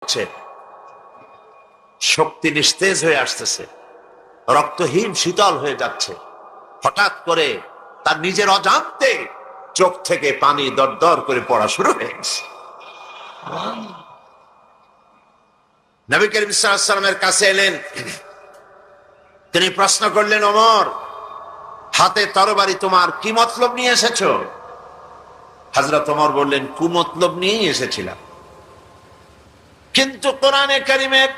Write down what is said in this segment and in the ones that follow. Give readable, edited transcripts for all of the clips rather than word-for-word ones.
হচ্ছে, শক্তি নিস্তেজ হয়ে আসতেছে, রক্তহীন শীতল হয়ে যাচ্ছে। হঠাৎ করে তার নিজের অজান্তে চোখ থেকে পানি দরদর করে পড়া শুরু হয়ে গেছে। নবী করিম সাল্লাল্লাহু আলাইহি ওয়াসাল্লামের কাছে এলেন। তিনি প্রশ্ন করলেন, ওমর, হাতে তরবারি তোমার কি মতলব নিয়ে এসেছো? হযরত ওমর বললেন, কুমতলব নিয়েই এসেছিলাম, কিন্তু কোরআনে কারিমের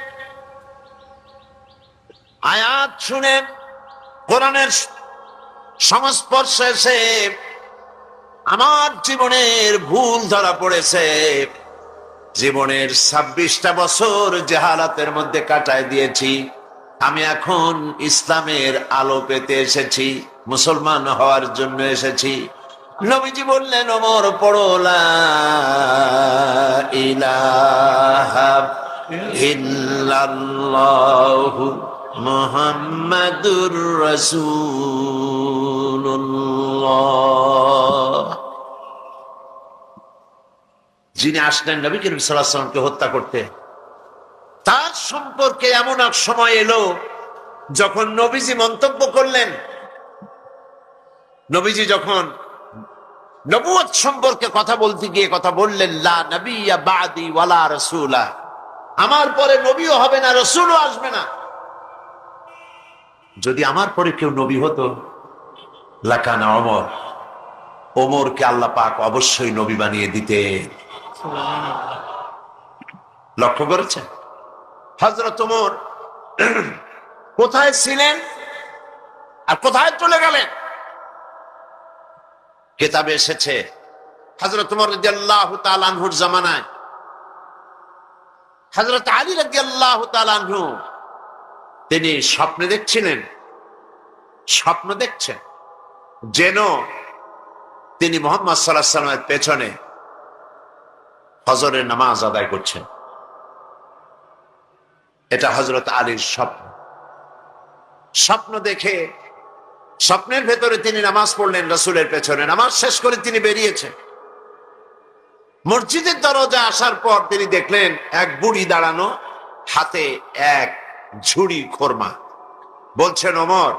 আয়াত শুনে, কোরআনের সংস্পর্শে এসে আমার জীবনের ভুল ধরা পড়েছে। জীবনের 26টা বছর জাহালাতের মধ্যে কাটায় দিয়েছি। আমি এখন ইসলামের আলো পেতে এসেছি, মুসলমান হওয়ার জন্য এসেছি। নবীজি বললেন, ওমর, পড়ো লা ইলাহা ইল্লাল্লাহু মুহাম্মাদুর রাসূলুল্লাহ। যিনি আসলেন নবী করিম সাল্লাল্লাহু আলাইহি ওয়াসাল্লামকে হত্যা করতে, তার সম্পর্কে এমন এক সময় এলো যখন নবীজি মন্তব্য করলেন। নবীজি যখন নবুয়ত সম্পর্কে কথা বলতে গিয়ে কথা বললেন, লা নবিয়্যা বা'দি ওয়ালা রাসূলা, আমার পরে নবীও হবে না, রাসূলও আসবে না। যদি আমার পরে কেউ নবী হতো, লাকানা ওমর, ওমরকে আল্লাহ পাক অবশ্যই নবী বানিয়ে দিতে। লক্ষ্য করেছেন হযরত ওমর কোথায় ছিলেন আর কোথায় চলে গেলেন? কিতাবে এসেছে হযরত ওমর রাদিয়াল্লাহু তাআলা আনহুর জামানায় হযরত আলী রাদিয়াল্লাহু তাআলা আনহু তিনি স্বপ্নে দেখছিলেন, স্বপ্ন দেখছেন যেন তিনি মুহাম্মদ সাল্লাল্লাহু আলাইহি ওয়াসাল্লামের পেছনে ফজরের নামাজ আদায় করছেন। এটা হযরত আলীর স্বপ্ন। স্বপ্ন দেখে স্বপ্নের ভেতরে তিনি নামাজ পড়লেন রাসূলের পেছনে। নামাজ শেষ করে তিনি বেরিয়েছেন। মসজিদের দরজা আসার পর তিনি দেখলেন এক বুড়ি দাঁড়ানো, হাতে এক ঝুড়ি খোরমা। বলছেন ওমর,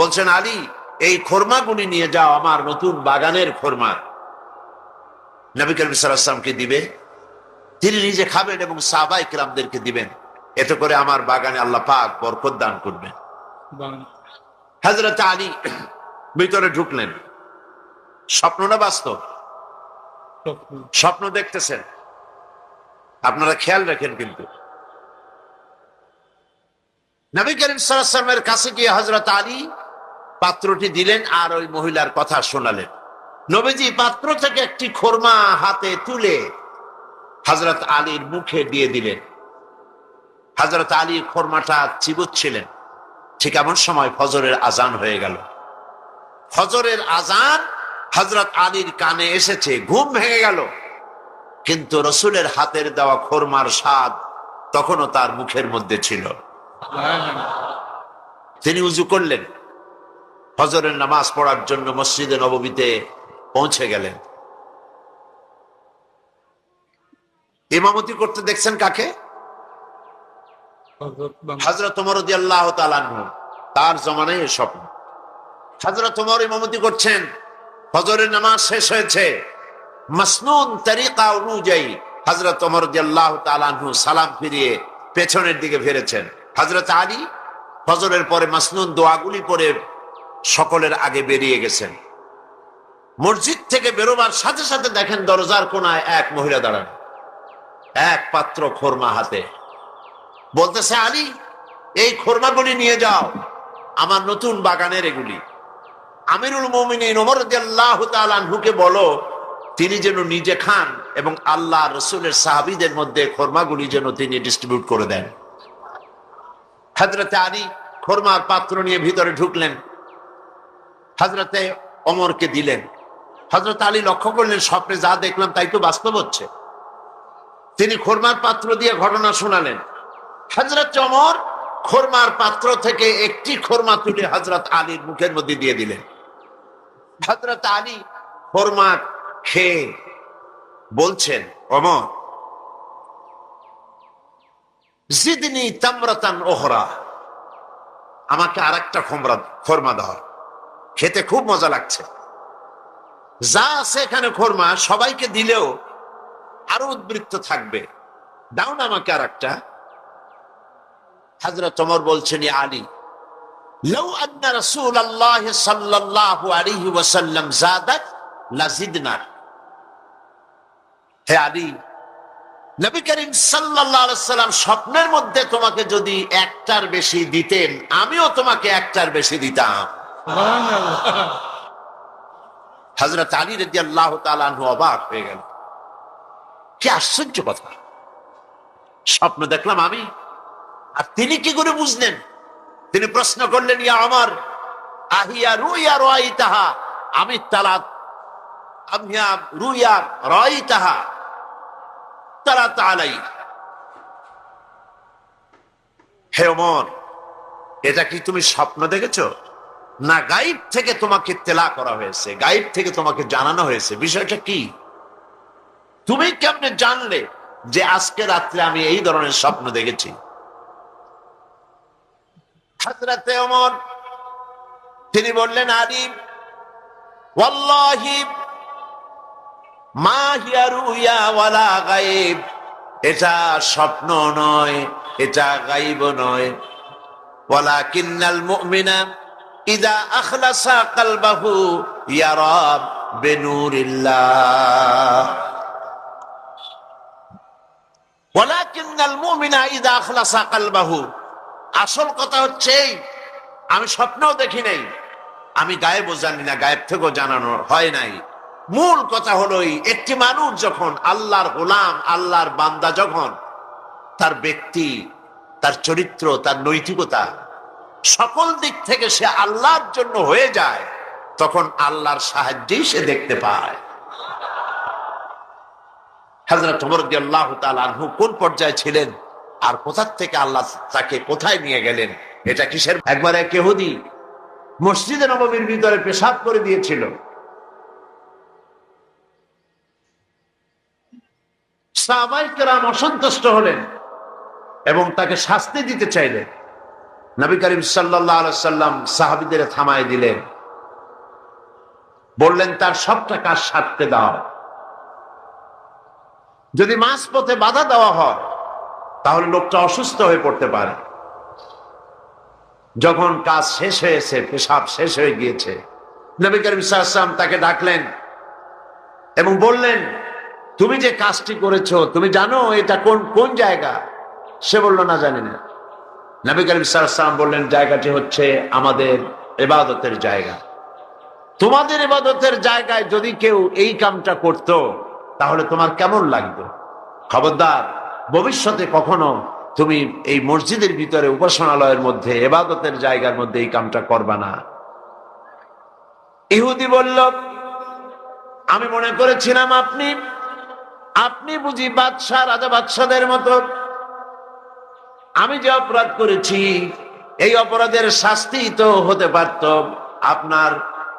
বলছেন আলী, এই খোরমাগুলি নিয়ে যাও, আমার নতুন বাগানের খোরমা। নবী করিম সাল্লাল্লাহু আলাইহি ওয়াসাল্লামকে দিবে, তিনি নিজে খাবেন এবং সাহাবায়ে কিরামদেরকে দিবেন। এতে করে আমার বাগানে আল্লাহ পাক বরকত দান করবেন। হযরত আলী ভিতরে ঢুকলেন। স্বপ্ন না বাস্তব? স্বপ্ন দেখতেছেন, আপনারা খেয়াল রাখেন। কিন্তু নবী করিম সাল্লাল্লাহু আলাইহি ওয়াসাল্লামের কাছে গিয়ে হযরত আলী পাত্রটি দিলেন আর ওই মহিলার কথা শোনালেন। নবীজি পাত্র থেকে একটি খোরমা হাতে তুলে হযরত আলীর মুখে দিয়ে দিলেন। হযরত আলী খোরমাটা চিবুচ্ছিলেন। ঠিক এমন সময় ফজরের আজান হয়ে গেল। ফজরের আজান হযরত আলীর কানে এসেছে, ঘুম ভেঙে গেল। কিন্তু রাসূলের হাতের দেওয়া খোরমার স্বাদ তখনও তার মুখের মধ্যে ছিল। তিনি উযু করলেন, ফজরের নামাজ পড়ার জন্য মসজিদে নববীতে পৌঁছে গেলেন। ইমামতি করতে দেখছেন কাকে? হযরত ওমর রাদিয়াল্লাহু তাআলা আনহু। তার জমানায় এই স্বপ্ন। হযরত ওমর ইমামতি করছেন, ফজরের নামাজ শেষ হয়েছে। মাসনুন তরিকা অনুযায়ী হযরত ওমর রাদিয়াল্লাহু তাআলা আনহু সালাম ফিরিয়ে পেছনের দিকে ফিরেছেন। হযরত আলী ফজরের পরে মাসনুন দোয়াগুলি পড়ে সকলের আগে বেরিয়ে গেছেন। মসজিদ থেকে বেরোবার সাথে সাথে দেখেন দরজার কোনায় এক মহিলা দাঁড়ানো, এক পাত্র খোরমা হাতে। বলতেছে, আলী, এই খোরমাগুলি নিয়ে যাও, আমার নতুন বাগানের এগুলি। আমিরুল মুমিনিন ওমর রাদিয়াল্লাহু তাআলা আনহুকে বলো, তিনি যেন নিজে খান এবং আল্লাহ রাসূলের সাহাবীদের মধ্যে খোরমাগুলি যেন তিনি ডিস্ট্রিবিউট করে দেন। হযরতে আলী খোরমার পাত্র নিয়ে ভিতরে ঢুকলেন, হযরতে ওমরকে দিলেন। হযরত আলী লক্ষ্য করলেন, স্বপ্নে যা দেখলাম তাই তো বাস্তব হচ্ছে। তিনি খোরমার পাত্র দিয়ে ঘটনা শোনালেন। হযরত ওমর খোরমার পাত্র থেকে একটি খোরমা তুলে হযরত আলীর মুখের মধ্যে দিয়ে দিলেন। হযরত আলী খোরমা খেয়ে বলছেন, ওমর, জিদনি তামরাতান ওহরা, আমাকে আরেকটা খোরমা দাও, খেতে খুব মজা লাগছে। যা আছে এখানে খোরমা, সবাইকে দিলেও আরো উদ্বৃত্ত থাকবে, দাও না আমাকে আরেকটা। হযরত ওমর বলছেন, ইয়া আলী, লাউ আন্না রাসূলুল্লাহ সাল্লাল্লাহু আলাইহি ওয়াসাল্লাম যাদাত লাজিদনা। হে আলী, নবী করিম সাল্লাল্লাহু আলাইহি সাল্লাম স্বপ্নের মধ্যে তোমাকে যদি একটার বেশি দিতেন, আমিও তোমাকে একটার বেশি দিতাম। সুবহানাল্লাহ। হযরত আলী রাদিয়াল্লাহু তাআলা আনহু অবাক হয়ে গেল, কি আশ্চর্য কথা, স্বপ্ন দেখলাম আমি, আর তিনি কি করে বুঝলেন? তিনি প্রশ্ন করলেন, ইয়া ওমর, আহিয়া রুইয়া রাইতাহা আমি তালাত আমিয়া রুইয়া রাইতাহা তালাত আলাই। হে ওমর, এটা কি তুমি স্বপ্ন দেখেছো, না গায়েব থেকে তোমাকে তেলা করা হয়েছে, গায়েব থেকে তোমাকে জানানো হয়েছে? বিষয়টা কি? তুমি কেমনে জানলে যে আজকে রাত্রে আমি এই ধরনের স্বপ্ন দেখেছি? হযরত ওমর তিনি বললেন, আলী, ওয়াল্লাহি মা হিয়া রুইয়া ওয়ালা গায়েব, এটা স্বপ্ন নয়, এটা গায়েব নয়। ওয়ালাকিন্নাল মুমিনা ইযা আখলাসা কলবাহু ইয়ারা বিনুরিল্লাহ। ওয়ালাকিন্নাল মুমিনা ইযা আখলাসা কলবাহু, আসল কথা হচ্ছে আমি স্বপ্নও দেখি নাই, আমি গায়েবও জানি না, গায়েব থেকেও জানানো হয় নাই। মূল কথা হলো, একটি মানুষ যখন আল্লাহর গোলাম, আল্লাহর বান্দা, যখন তার ব্যক্তি, তার চরিত্র, তার নৈতিকতা সকল দিক থেকে সে আল্লাহর জন্য হয়ে যায়, তখন আল্লাহর সাহায্যেই সে দেখতে পায়। হযরত ওমর রাদিয়াল্লাহু তাআলা আনহু কোন পর্যায়ে ছিলেন আর কোথা থেকে আল্লাহ তাকে কোথায় নিয়ে গেলেন, এটা কিসের? একবার এক ইহুদি মসজিদে নববীর ভিতরে পেশাব করে দিয়েছিল। সাহাবায়ে কেরাম অসন্তুষ্ট হলেন এবং তাকে শাস্তি দিতে চাইলেন। নবী করিম সাল্লাল্লাহু আলাইহি সাল্লাম সাহাবীদের থামায় দিলেন, বললেন তার সবটা কাজ সারতে দাও, যদি মাঝপথে বাধা দেওয়া হয় তাহলে লোকটা অসুস্থ হয়ে পড়তে পারে। যখন কাজ শেষ হয়েছে, পেশাব শেষ হয়ে গিয়েছে, নবী করিম সাল্লাল্লাহু আলাইহি ওয়াসাল্লাম তাকে ডাকলেন এবং বললেন, তুমি যে কাজটি করেছো তুমি জানো এটা কোন কোন জায়গা? সে বলল, না, জানি না। নবী করিম সাল্লাল্লাহু আলাইহি ওয়াসাল্লাম বললেন, জায়গাটি হচ্ছে আমাদের ইবাদতের জায়গা। তোমাদের ইবাদতের জায়গায় যদি কেউ এই কামটা করত তাহলে তোমার কেমন লাগতো? খবরদার, ভবিষ্যতে কখনো তুমি এই মসজিদের ভিতরে, উপাসনালয়ের মধ্যে, ইবাদতের জায়গার মধ্যে এই কামটা করবা না। ইহুদি বলল, আমি মনে করেছিলাম আপনি বুঝি বাদশাহ, রাজা বাদশাদের মতো। আমি যে অপরাধ করেছি এই অপরাধের শাস্তি তো হতে পারত, আপনার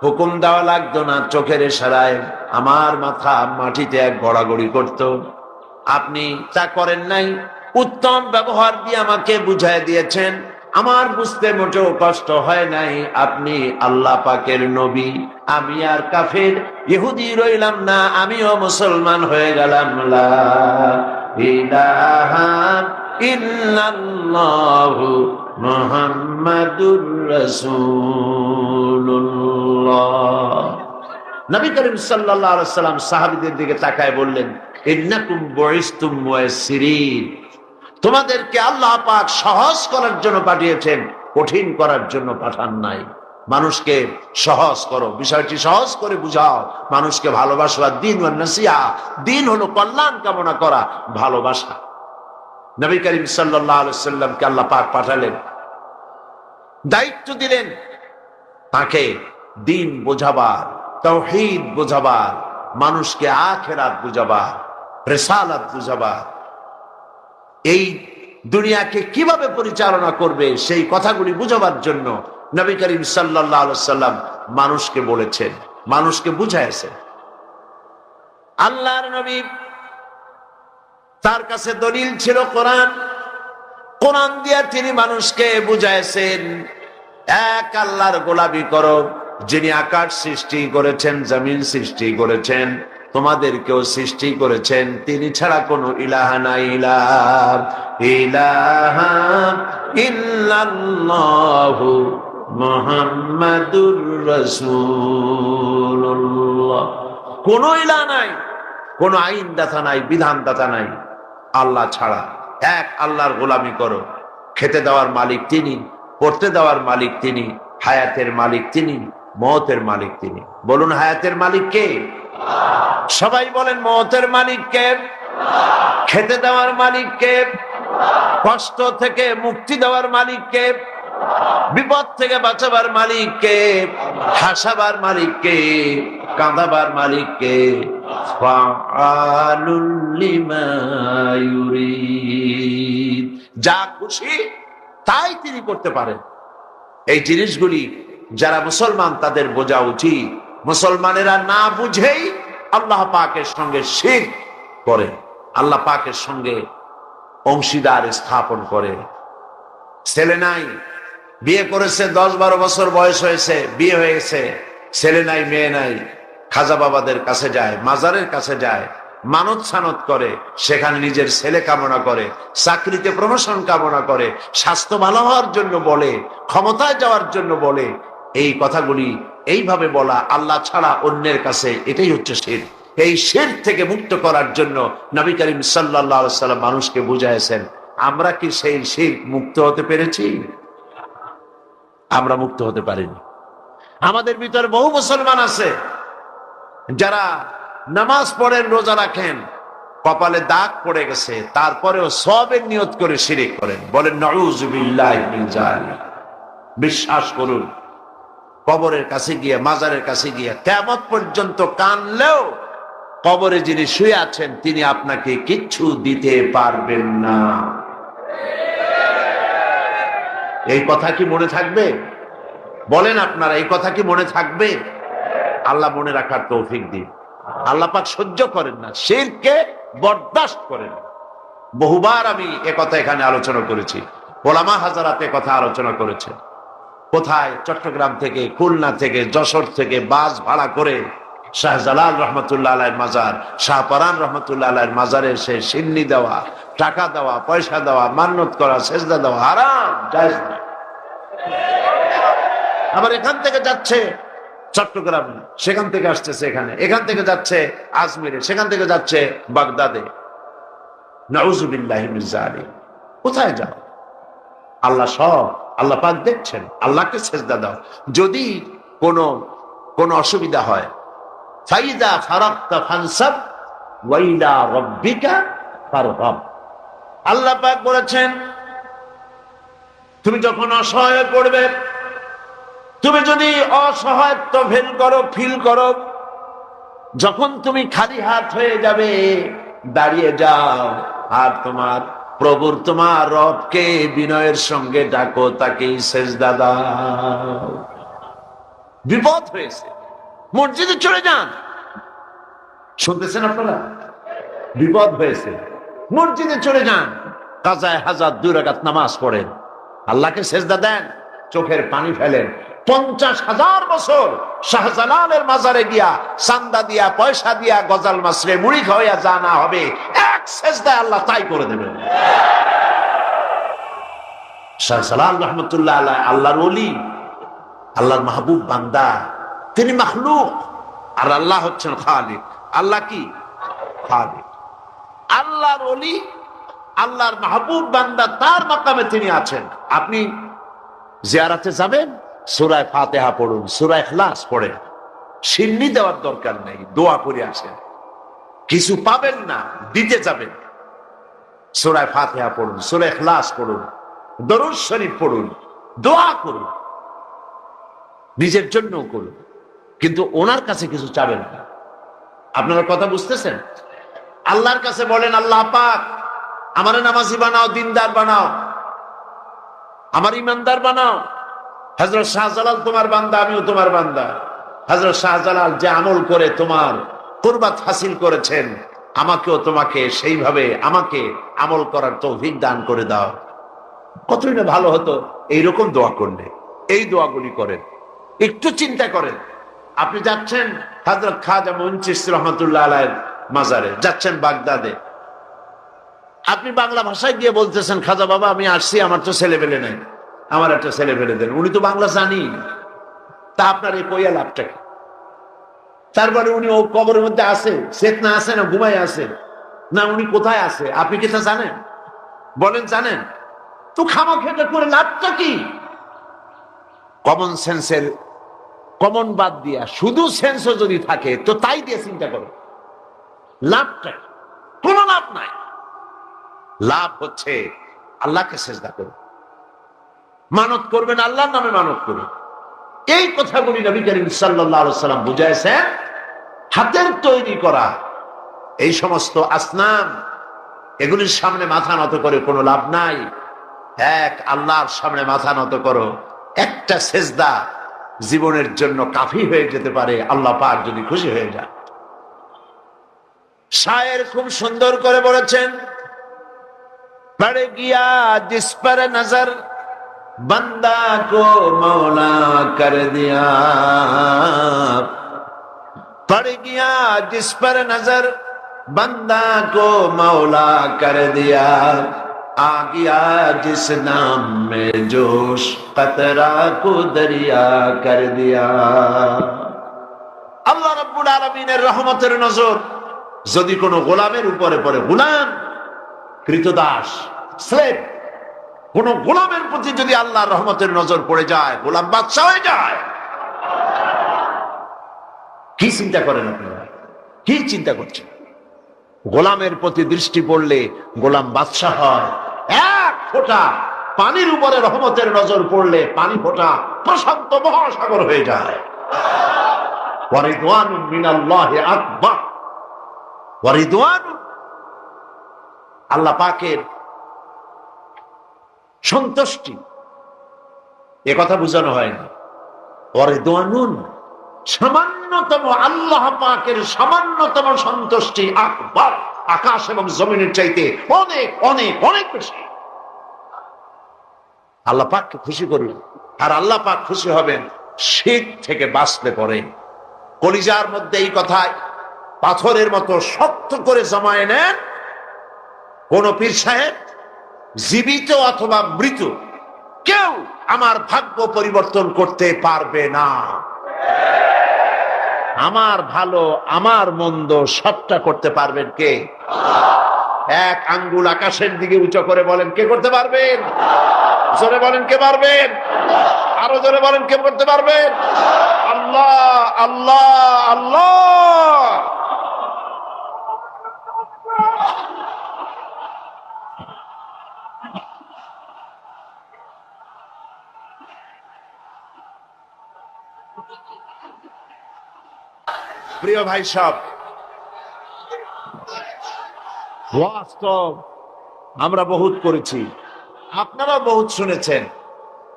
হুকুম দেওয়া লাগতো না, চোখের ইশারায় আমার মাথা মাটিতে এক গড়াগড়ি করত। আপনি তা করেন নাই, উত্তম ব্যবহার দিয়ে আমাকে বুঝাই দিয়েছেন, আমার বুঝতে মোটেও কষ্ট হয় নাই। আপনি আল্লাহ পাকের নবী, আমি আর কাফের ইহুদি রইলাম না, আমিও মুসলমান হয়ে গেলাম। লা ইলাহা ইল্লাল্লাহু মুহাম্মাদুর রাসূলুল্লাহ। নবী করিম সাল্লাল্লাহু আলাইহি ওয়াসাল্লাম সাহাবীদের দিকে তাকায় বললেন, ইন্নাকুম বুইসতুম মুয়াসসিরিন, তোমাদেরকে আল্লাহ পাক সহজ করার জন্য পাঠিয়েছেন, কঠিন করার জন্য পাঠান নাই। মানুষকে সহজ করো, বিষয়টি সহজ করে বুঝাও, মানুষকে ভালোবাসো। দ্বীন ওয়ান নাসিহা, দ্বীন হলো কল্যাণ কামনা করা, ভালোবাসা। নবী করিম সাল্লাল্লাহু আলাইহি ওয়াসাল্লামকে আল্লাহ পাক পাঠালেন, দায়িত্ব দিলেন তাকে দ্বীন বোঝাবার, তাওহীদ বোঝাবার, মানুষকে আখিরাত বুঝাবার, রিসালাত বুঝাবার, এই দুনিয়াকে কিভাবে পরিচালনা করবে সেই কথাগুলি বুঝাবার জন্য নবী করিম সাল্লাল্লাহু আলাইহি ওয়াসাল্লাম মানুষকে বলেছেন, মানুষকে বুঝাইছেন। আল্লাহর নবী, তার কাছে দলিল ছিল কোরআন, কোরআন দিয়া তিনি মানুষকে বুঝাইছেন এক আল্লাহর গোলামি করো, যিনি আকাশ সৃষ্টি করেছেন, জমিন সৃষ্টি করেছেন, তোমাদেরকেও সৃষ্টি করেছেন। তিনি ছাড়া কোনো ইলাহা নাই, ইলাহা ইল্লাল্লাহু মুহাম্মাদুর রাসূলুল্লাহ। কোনো ইলাহ নাই, কোনো আইন দাতা নাই, বিধান দাতা নাই আল্লাহ ছাড়া। এক আল্লাহর গোলামি করো। খেতে দেওয়ার মালিক তিনি, পড়তে দেওয়ার মালিক তিনি, হায়াতের মালিক তিনি, মওতের মালিক তিনি। বলুন হায়াতের মালিক কে? সবাই বলেন মওতের মালিক কে? খেতে দেওয়ার মালিক কে? কষ্ট থেকে মুক্তি দেওয়ার মালিক কে? বিপদ থেকে বাঁচাবার মালিক কে? হাসাবার মালিক কে? কাঁদাবার মালিক কে? ফাআলুল লিমা ইউরিদ। যা খুশি তাই তিনি করতে পারেন। এই জিনিসগুলি যারা মুসলমান তাদের বোঝা উচিত। মুসলমানেরা না বুঝেই আল্লাহ পাকের সঙ্গে শিরক করে, আল্লাহ পাকের সঙ্গে অংশীদার স্থাপন করে। ছেলে নাই, বিয়ে করেছে, 10-12 বছর বয়স হয়েছে, বিয়ে হয়েছে, ছেলে নাই, মেয়ে নাই, খাজা বাবাদের কাছে যায়, মাজারের কাছে যায়, মানত সানত করে, সেখানে নিজের ছেলে কামনা করে, চাকরিতে প্রমোশন কামনা করে, স্বাস্থ্য ভালো হওয়ার জন্য বলে, ক্ষমতায় যাওয়ার জন্য বলে। এই কথাগুলি এইভাবে বলা আল্লাহ ছাড়া অন্যের কাছে, এটাই হচ্ছে শিরক। এই শিরক থেকে মুক্ত করার জন্য নবী করিম সাল্লাল্লাহু আলাইহি ওয়াসাল্লাম মানুষকে বুঝাইছেন। আমরা কি সেই শিরক মুক্ত হতে পেরেছি? আমরা মুক্ত হতে পারিনি। আমাদের ভিতরে বহু মুসলমান আছে যারা নামাজ পড়েন, রোজা রাখেন, কপালে দাগ পড়ে গেছে, তারপরেও সওয়াবের নিয়ত করে শিরক করেন। বলেন নাউযুবিল্লাহি মিন যালিক। বিশ্বাস করুন, কবরের কাছে গিয়ে, মাজারের কাছে গিয়ে কিয়ামত পর্যন্ত কানলেও কবরে যিনি শুয়ে আছেন তিনি আপনাকে কিচ্ছু দিতে পারবেন না। এই কথা কি মনে থাকবে? বলেন আপনারা, এই কথা কি মনে থাকবে? আল্লাহ মনে রাখার তৌফিক দিন। আল্লাহ পাক সহ্য করেন না, শিরককে বরদাস্ত করেন। বহুবার আমি একথা এখানে আলোচনা করেছি, ওলামা হাজারাত কথা আলোচনা করেছে। কোথায়? চট্টগ্রাম থেকে, খুলনা থেকে, যশোর থেকে বাস ভাড়া করে শাহজালাল রহমতুল্লাহ আলাইহির মাজার, শাহপরান রহমতুল্লাহ আলাইহির মাজারে এসে সিন্নি দেওয়া, টাকা দেওয়া, পয়সা দেওয়া, মান্নত করা, সেজদা দেওয়া হারাম, জায়েজ না। আবার এখান থেকে যাচ্ছে চট্টগ্রামে, সেখান থেকে আসতেছে এখানে, এখান থেকে যাচ্ছে আজমিরে, সেখান থেকে যাচ্ছে বাগদাদে। নাউযুবিল্লাহি মিন যালিক। কোথায় যাও? আল্লাহ সব, আল্লাহ পাক দেখছেন। আল্লাহকে সেজদা দাও। যদি কোনো অসুবিধা হয়, ফাইদা ফারাগতা ফানসাব ওয়া ইলা রাব্বিকা ফারহাব। আল্লাহ পাক বলেছেন, তুমি যখন অসহায় পড়বে, তুমি যদি অসহায়ত্ব ফিল করো, যখন তুমি খালি হাত হয়ে যাবে, দাঁড়িয়ে যাও আর তোমার প্রভুর, তোমার রবকে বিনয়ের সঙ্গে ডাকো, তাকেই সেজদা দাও। বিপদ হয়েছে, মসজিদে চলে যান। শুনতেছেন আপনারা? বিপদ হয়েছে, মসজিদে চলে যান, কাজায়ে হাজাত 2 রাকাত নামাজ পড়েন, আল্লাহকে সেজদা দেন, চোখের পানি ফেলেন। 50,000 বছর শাহজালালের মাজারে গিয়া চান্দা দিয়া, পয়সা দিয়া, গজাল মাসরে মুড়ি খাওয়া যা না হবে, এক সেজদায় আল্লাহ তাই করে দেবেন। শাহজালাল রহমতুল্লাহ আলাইহি আল্লাহর ওলি, আল্লাহর মাহবুব বান্দা। তিনি মাখলুক আর আল্লাহ হচ্ছেন খালিক। আল্লাহ কি? খালিক। আল্লাহর ওলি, আল্লাহর মাহবুব বান্দা, তার মাকামে তিনি আছেন। আপনি জিয়ারাতে যাবেন, সূরা ফাতিহা পড়ুন, সূরা ইখলাস পড়েন। সিন্নি দেওয়ার দরকার নেই, দোয়া করে আসেন। কিছু পাবেন না, দিতে যাবেন, সূরা ফাতিহা পড়ুন, সূরা ইখলাস পড়ুন, দরুদ শরীফ পড়ুন, দোয়া করুন, নিজের জন্যও করুন, কিন্তু ওনার কাছে কিছু চাবেন না। আপনারা কথা বুঝতেছেন? আল্লাহর কাছে বলেন, আল্লাহ পাক আমারে নামাজি বানাও, দিনদার বানাও, আমার ইমানদার বানাও। হযরত শাহজালাল তোমার বান্দা, আমিও তোমার বান্দা। হযরত শাহজালাল যে আমল করে তোমার কুরবাত হাসিল করেছেন, আমাকেও তোমাকে সেইভাবে আমাকে আমল করার তৌফিক দান করে দাও। কতই না ভালো হতো এইরকম দোয়া করলে। এই দোয়াগুলি করেন, একটু চিন্তা করেন। আপনি যাচ্ছেন হযরত খাজা মুঈন চিশতি রহমাতুল্লাহ আলাইহির মাজারে, যাচ্ছেন বাগদাদে, আপনি বাংলা ভাষায় গিয়ে বলতেছেন, খাজা বাবা আমি আসছি, আমার তো ছেলেবেলে নাই, আমার একটা ছেলেবেলে দেন। উনি তো বাংলা জানি, তা আপনার এই কইয়া লাভটা কি? তারপরে উনি ও কবরের মধ্যে আছে, চেতনা আছে না ঘুমায় আছে, না উনি কোথায় আছে আপনি কি তা জানেন? বলেন জানেন? তো খামাখেটা করে লাভটা কি? কমন সেন্সের কমন বাদ দিয়া শুধু সেন্সও যদি থাকে তো তাই দিয়ে চিন্তা করো, লাভটা কোনো লাভ নাই। লাভ হচ্ছে আল্লাহকে সেজদা করো, মানত করবেন, আল্লাহর নামে মানত করুন। এই কথাগুলি নবী করিম সাল্লাল্লাহু আলাইহি ওয়াসাল্লাম বুঝাইছেন। হাতের তৈরি করা এই সমস্ত আসনাম, এগুলির সামনে মাথা নত করে কোনো লাভ নাই। এক আল্লাহর সামনে মাথা নত করো, একটা সেজদা জীবনের জন্য কাফি হয়ে যেতে পারে, আল্লাহ পাক যদি খুশি হয়ে যায়। শায়ের খুব সুন্দর করে বলেছেন, পড় গিয়া জিস পর নজর बंदा को मौला कर दिया, पड़ गया जिस पर नजर बंदा को मौला कर दिया, आ गया जिस नाम में जोश कतरा को दरिया कर दिया। আল্লাহ রাব্বুল আলামিনের রহমতের নজর যদি কোনো গোলামের উপরে পড়ে, গোলাম কৃতদাস স্লেভ, কোন গোলামের প্রতি যদি আল্লাহর রহমতের নজর পড়ে যায়, গোলাম বাদশা হয়ে যায়। কি চিন্তা করেন আপনারা? কি চিন্তা করছেন? গোলামের প্রতি দৃষ্টি পড়লে গোলাম বাদশা হয়। এক ফোঁটা পানির উপরে রহমতের নজর পড়লে পানি ফোঁটা প্রশান্ত মহাসাগর হয়ে যায়। ওয়ারিদওয়ানুম মিনাল্লাহি আকবার, ওয়ারিদওয়ানুম আল্লাহ পাকের সন্তুষ্টি, এ কথা বোঝানো হয়নি। ওয়ারিদওয়ানুন সামান্যতম আল্লাহ পাকের সামান্যতম সন্তুষ্টি আকবার, আকাশ এবং জমিনের চাইতে অনেক অনেক অনেক বেশি। আল্লাহ পাককে খুশি করুন, আর আল্লাহ পাক খুশি হবেন শিরক থেকে বাঁচলে পরে। কলিজার মধ্যে এই কথায় পাথরের মতো শক্ত করে জমায়ে নেন, কোন পীর সাহেব জীবিত অথবা মৃত কেউ আমার ভাগ্য পরিবর্তন করতে পারবে না। আমার ভালো আমার মন্দ সবটা করতে পারবেন কে? এক আঙ্গুল আকাশের দিকে উঁচু করে বলেন, কে করতে পারবেন? জোরে বলেন, কে পারবেন? আরো জোরে বলেন, কে করতে পারবেন? আল্লাহ আল্লাহ আল্লাহ। প্রিয় ভাই সব, বাস্তব আমরা বহুত করেছি, আপনারা বহুত শুনেছেন,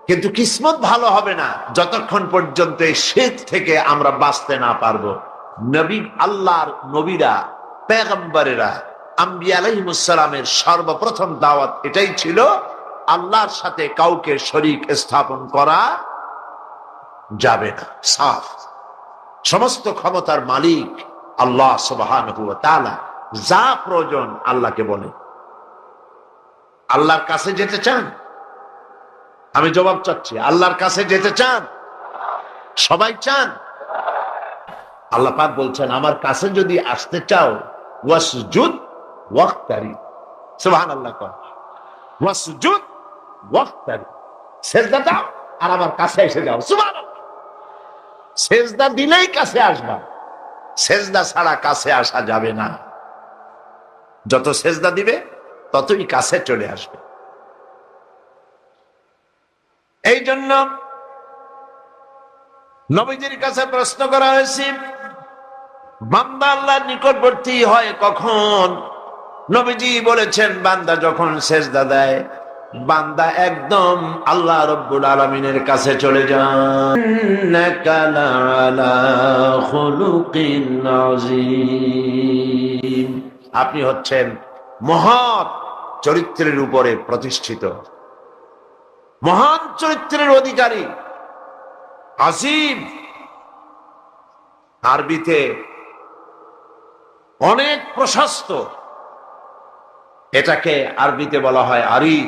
কিন্তু কিসমত ভালো হবে না যতক্ষণ পর্যন্ত এই শিরক থেকে আমরা বাঁচতে না পারবো। নবী, আল্লাহর নবীরা, পেগম্বরেরা, আম্বিয়া আলাইহিমুস সালামের সর্বপ্রথম দাওয়াত এটাই ছিল, আল্লাহর সাথে কাউকে শরীক স্থাপন করা যাবে না। সাফ, সমস্ত ক্ষমতার মালিক আল্লাহ সুবহানাহু ওয়া তাআলা, যা প্রয়োজন আল্লাহকে বলে। আল্লাহর কাছে যেতে চান? আমি জবাব চাচ্ছি, আল্লাহর কাছে যেতে চান? সবাই চান? আল্লাহ পাক বলছেন, আমার কাছে যদি আসতে চাও ওয়াসজুদ ওয়াক্তারি। সুবহানাল্লাহ, ওয়াসজুদ ওয়াক্তারি, সিজদা দাও আর আমার কাছে এসে যাও। সুবহানাল্লাহ, সেজদা দিলেই কাছে আসবা, সেজদা ছাড়া কাছে আসা যাবে না। যত সেজদা দিবে ততই কাছে চলে আসবে। এই জন্য নবীজির কাছে প্রশ্ন করা হয়েছে, বান্দা আল্লাহর নিকটবর্তী হয় কখন? নবীজি বলেছেন, বান্দা যখন সেজদা দেয়, বান্দা একদম আল্লাহ রাব্বুল আলামিনের কাছে চলে যান। ইন্নাকা লাআলা খুলুকিন আযীম, আপনি হচ্ছেন মহৎ চরিত্রের উপরে প্রতিষ্ঠিত। মহান চরিত্রের অধিকারী, আজিম। আরবিতে অনেক প্রশস্ত, এটাকে আরবিতে বলা হয় আরি।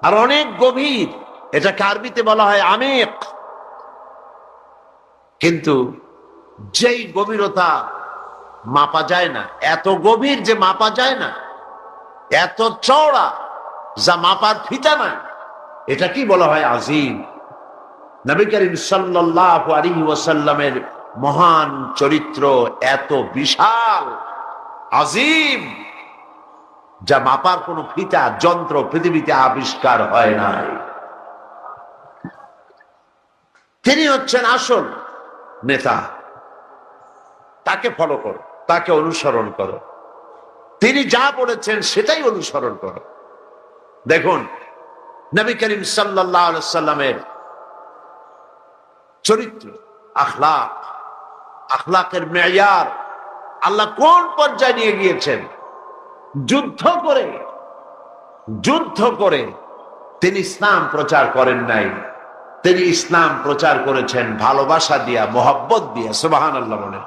আর অনেক গভীর, এটাকে আরবিতে বলা হয় আমেক। কিন্তু যেই গভীরতা মাপা যায় না, এত গভীর যে মাপা যায় না, এত চওড়া যা মাপার ফিতা না, এটা কি বলা হয় আজিম। নবী করিম সাল্লাল্লাহু আলাইহি ওয়াসাল্লামের মহান চরিত্র এত বিশাল, আজিম, যা মাপার কোনো ফিতা যন্ত্র পৃথিবীতে আবিষ্কার হয় নাই। তিনি হচ্ছেন আসল নেতা। তাকে ফলো করো, তাকে অনুসরণ করো, তিনি যা বলেছেন সেটাই অনুসরণ করো। দেখুন নবী করিম সাল্লাল্লাহু আলাইহি সাল্লামের চরিত্র, আখলাক, আখলাকের মেয়ার আল্লাহ কোন পর্যায়ে নিয়ে গিয়েছেন। যুদ্ধ করে তিনি ইসলাম প্রচার করেন নাই, তিনি ইসলাম প্রচার করেছেন ভালোবাসা দিয়া, মোহাব্বত দিয়া। সুবহানাল্লাহ বলেন।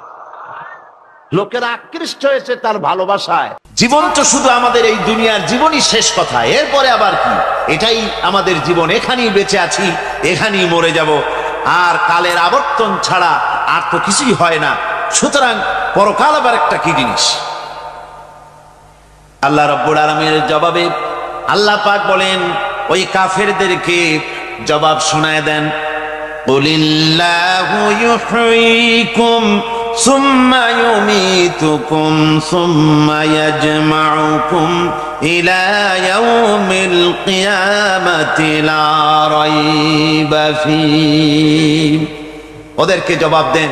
লোকেরা আকৃষ্ট হয়েছে তার ভালোবাসায়। জীবন তো শুধু আমাদের এই দুনিয়ার জীবনই শেষ কথা, এরপরে আবার কি? এটাই আমাদের জীবন, এখানেই বেঁচে আছি, এখানেই মরে যাব, আর কালের আবর্তন ছাড়া আর তো কিছুই হয় না। সুতরাং পরকাল আবার একটা কি জিনিস। আল্লাহ রাব্বুল আলামিনের জবাবে আল্লাহ পাক বলেন, ওই কাফেরদেরকে জবাব শোনায় দেন, কুলিল্লাহু ইউহয়িকুম সুম্মা ইউমীতুকুম সুম্মা ইয়াজমাউকুম ইলা ইয়াউমিল কিয়ামাতি লা রাইবা ফীহ। ওদেরকে জবাব দেন,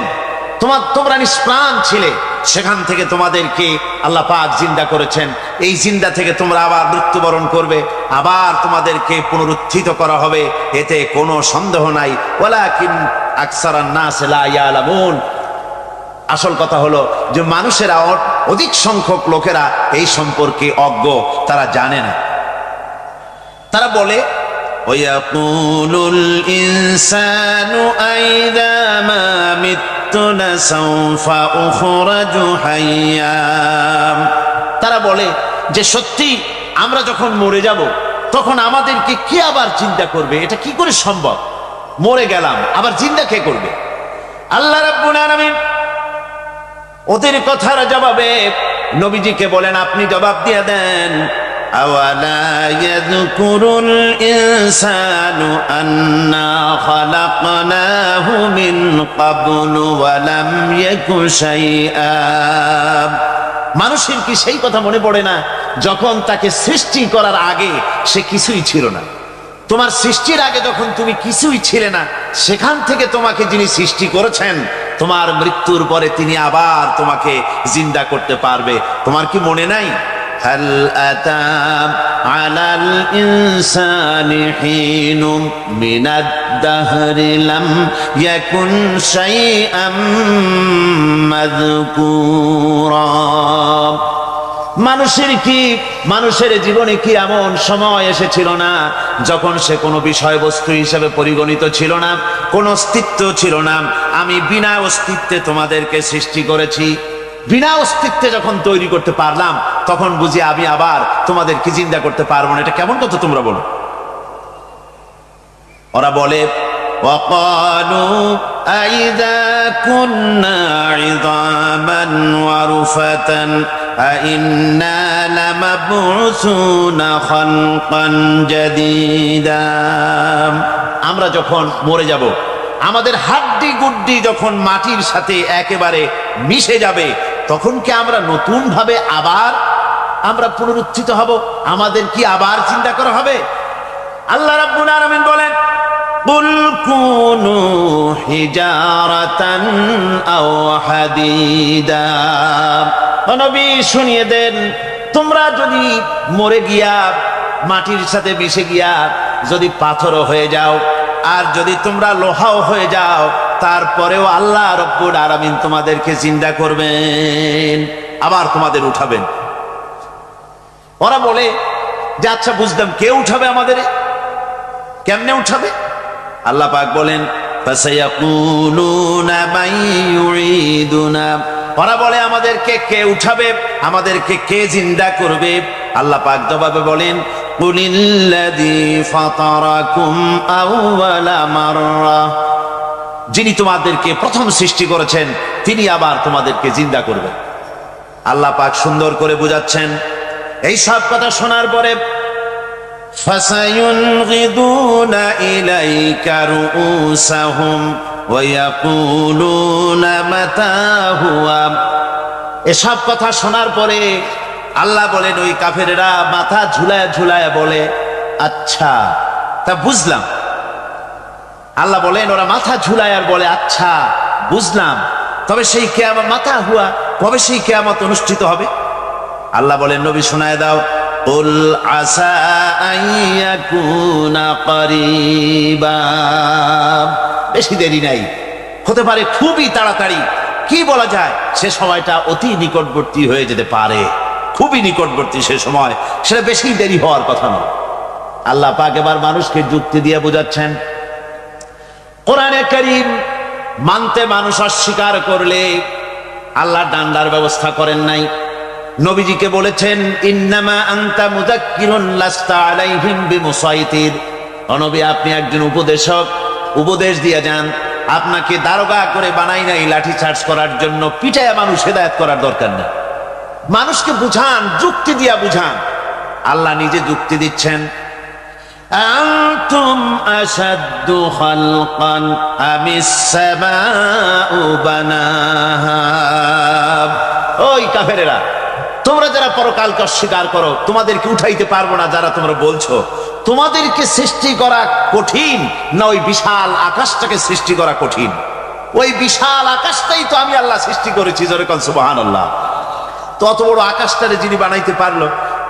তোমরা নিষ্প্রাণ ছিলে, সেখান থেকে তোমাদেরকে আল্লাহ পাক জিন্দা করেছেন, এই জিন্দা থেকে তোমরা আবার মৃত্যুবরণ করবে, আবার তোমাদেরকে পুনরুত্থিত করা হবে, এতে কোনো সন্দেহ নাই। ওয়ালাকিন আকসারান নাস লা ইয়ালামুন। আসল কথা হলো যে মানুষেরা, অধিক সংখ্যক লোকেরা এই সম্পর্কে অজ্ঞ, তারা জানে না। তারা বলে, ওয়ায়াকুলুল ইনসানু আইযা মা মিততু লাসাউফা উখরাজু হাইয়্যা। তারা বলে যে সত্যি আমরা যখন মরে যাব তখন আমাদেরকে কে আবার চিন্তা করবে? এটা কি করে সম্ভব? মরে গেলাম, আবার চিন্তা কে করবে? আল্লাহ রাব্বুল আলামিন ওদের কথার জবাবে নবীজিকে বলেন, আপনি জবাব দিয়ে দেন, আওয়ালা ইয়াযকুরুল ইনসানু আন্না খালাকনাহু মিন ক্বাবলু ওয়া লাম ইয়াকু শাইআ। মানুষের কি সেই কথা মনে পড়ে না যখন তাকে সৃষ্টি করার আগে সে কিছুই ছিল না? তোমার সৃষ্টির আগে যখন তুমি কিছুই ছিলে না, সেখান থেকে তোমাকে যিনি সৃষ্টি করেছেন, তোমার মৃত্যুর পরে তিনি আবার তোমাকে জিন্দা করতে পারবে। তোমার কি মনে নাই? হাল আতা আলাল ইনসানি হিনুম মিনাদ দাহরি লাম ইয়াকুন শাইআম মাযকুরা। মানুষের জীবনে কি এমন সময় এসেছিল না যখন সে কোনো বিষয়বস্তু হিসেবে পরিগণিত ছিল না, কোনো অস্তিত্ব ছিল না? আমি বিনা অস্তিত্বে তোমাদেরকে সৃষ্টি করেছি, বিনা অস্তিত্বে যখন তৈরি করতে পারলাম তখন বুঝি আমি আবার তোমাদেরকে জিন্দা করতে পারবো না। এটা কেমন কথা তোমরা বলো? ওরা বলে, وقالوا أئذا كنا عظاما ورفاتا أئنا لمبعوثون خلقا جديدا। আমরা যখন মরে যাব, আমাদের হাড্ডি গুড্ডি যখন মাটির সাথে একেবারে মিশে যাবে, তখন কি আমরা নতুন ভাবে আবার পুনরুত্থিত হব? আমাদের কি আবার চিন্তা করা হবে? আল্লাহ রাব্বুল আলামিন বলেন, কুল কুনু হিজারাতান আও হাদিদা। নবী শুনিয়ে দেন, তোমরা যদি মরে গিয়া মাটির সাথে মিশে গিয়া যদি পাথরও হয়ে যাও, আর যদি তোমরা লোহাও হয়ে যাও, তারপরেও আল্লাহ রব্বুল আলামিন তোমাদেরকে জিন্দা করবেন, আবার তোমাদের উঠাবেন। ওরা বলে যে আচ্ছা বুঝলাম, কে উঠাবে আমাদের? কেমনে উঠাবে? আল্লাহ পাক বলেন ফাসায়াকুলুনা মান ইউঈদুনা, ওরা বলে আমাদেরকে কে উঠাবে, আমাদেরকে কে জিন্দা করবে? আল্লাহ পাক জবাবে বলেন কুলিল্লাযী ফাতারাকুম আউওয়ালা মাররা, যিনি তোমাদেরকে প্রথম সৃষ্টি করেছেন তিনি আবার তোমাদেরকে জিন্দা করবেন। আল্লাহ পাক সুন্দর করে বুঝাচ্ছেন। এই সব কথা শোনার পরে ফাসায়ুনগিদুনা ইলাইকা রুউসাহুম ওয়া ইয়াকুলুনা মাতা হুয়া, এসব কথা শোনার পরে আল্লাহ বলেন ওই কাফেরেরা মাথা ঝুলায় ঝুলায় বলে আচ্ছা তা বুঝলাম। আল্লাহ বলেন ওরা মাথা ঝুলায় আর বলে আচ্ছা বুঝলাম, তবে সেই কিয়ামত মাতা হুয়া, কবে সেই কিয়ামত অনুষ্ঠিত হবে? আল্লাহ বলেন নবী শোনায় দাও কুল আসা আইয়াকুনা করিবা, বেশি দেরি নাই, হতে পারে খুবই তাড়াতাড়ি। কি বলা যায়, সে সময়টা অতি নিকটবর্তী হয়ে যেতে পারে, খুবই নিকটবর্তী সে সময়, সেটা বেশি দেরি হওয়ার কথা নয়। আল্লাহ পাক এবার মানুষকে যুক্তি দিয়ে বোঝাচ্ছেন। কোরআনে কারীম মানতে মানুষ অস্বীকার করলে আল্লাহ ডান্ডার ব্যবস্থা করেন নাই। নবীজিকে বলেছেন ইন্নামা আনতা মুযাক্কিরুন লাস্তা আলাইহিম বিমুসাইতির, ও নবী আপনি একজন উপদেশক, উপদেশ দিয়ে যান, আপনাকে দারোগা করে বানাই নাই লাঠি চার্জ করার জন্য, পিটায়া মানুষ হেদায়েত করার দরকার নেই। মানুষকে বুঝান, যুক্তি দিয়া বুঝান। আল্লাহ নিজে যুক্তি দিচ্ছেন আনতুম আশাদ্দু খালকান আমিস সামাউ বানাহা, ওই কাফেরেরা তোমরা যারা পরকালকে অস্বীকার করো তোমাদেরকে উঠাইতে পারবো না যারা তোমরা বলছো, তোমাদেরকে সৃষ্টি করা কঠিন না ওই বিশাল আকাশটাকে সৃষ্টি করা কঠিন? ওই বিশাল আকাশটাই তো আমি আল্লাহ সৃষ্টি করেছি, জোরে কোন সুবহানাল্লাহ। তো অত বড় আকাশটারে যিনি বানাইতে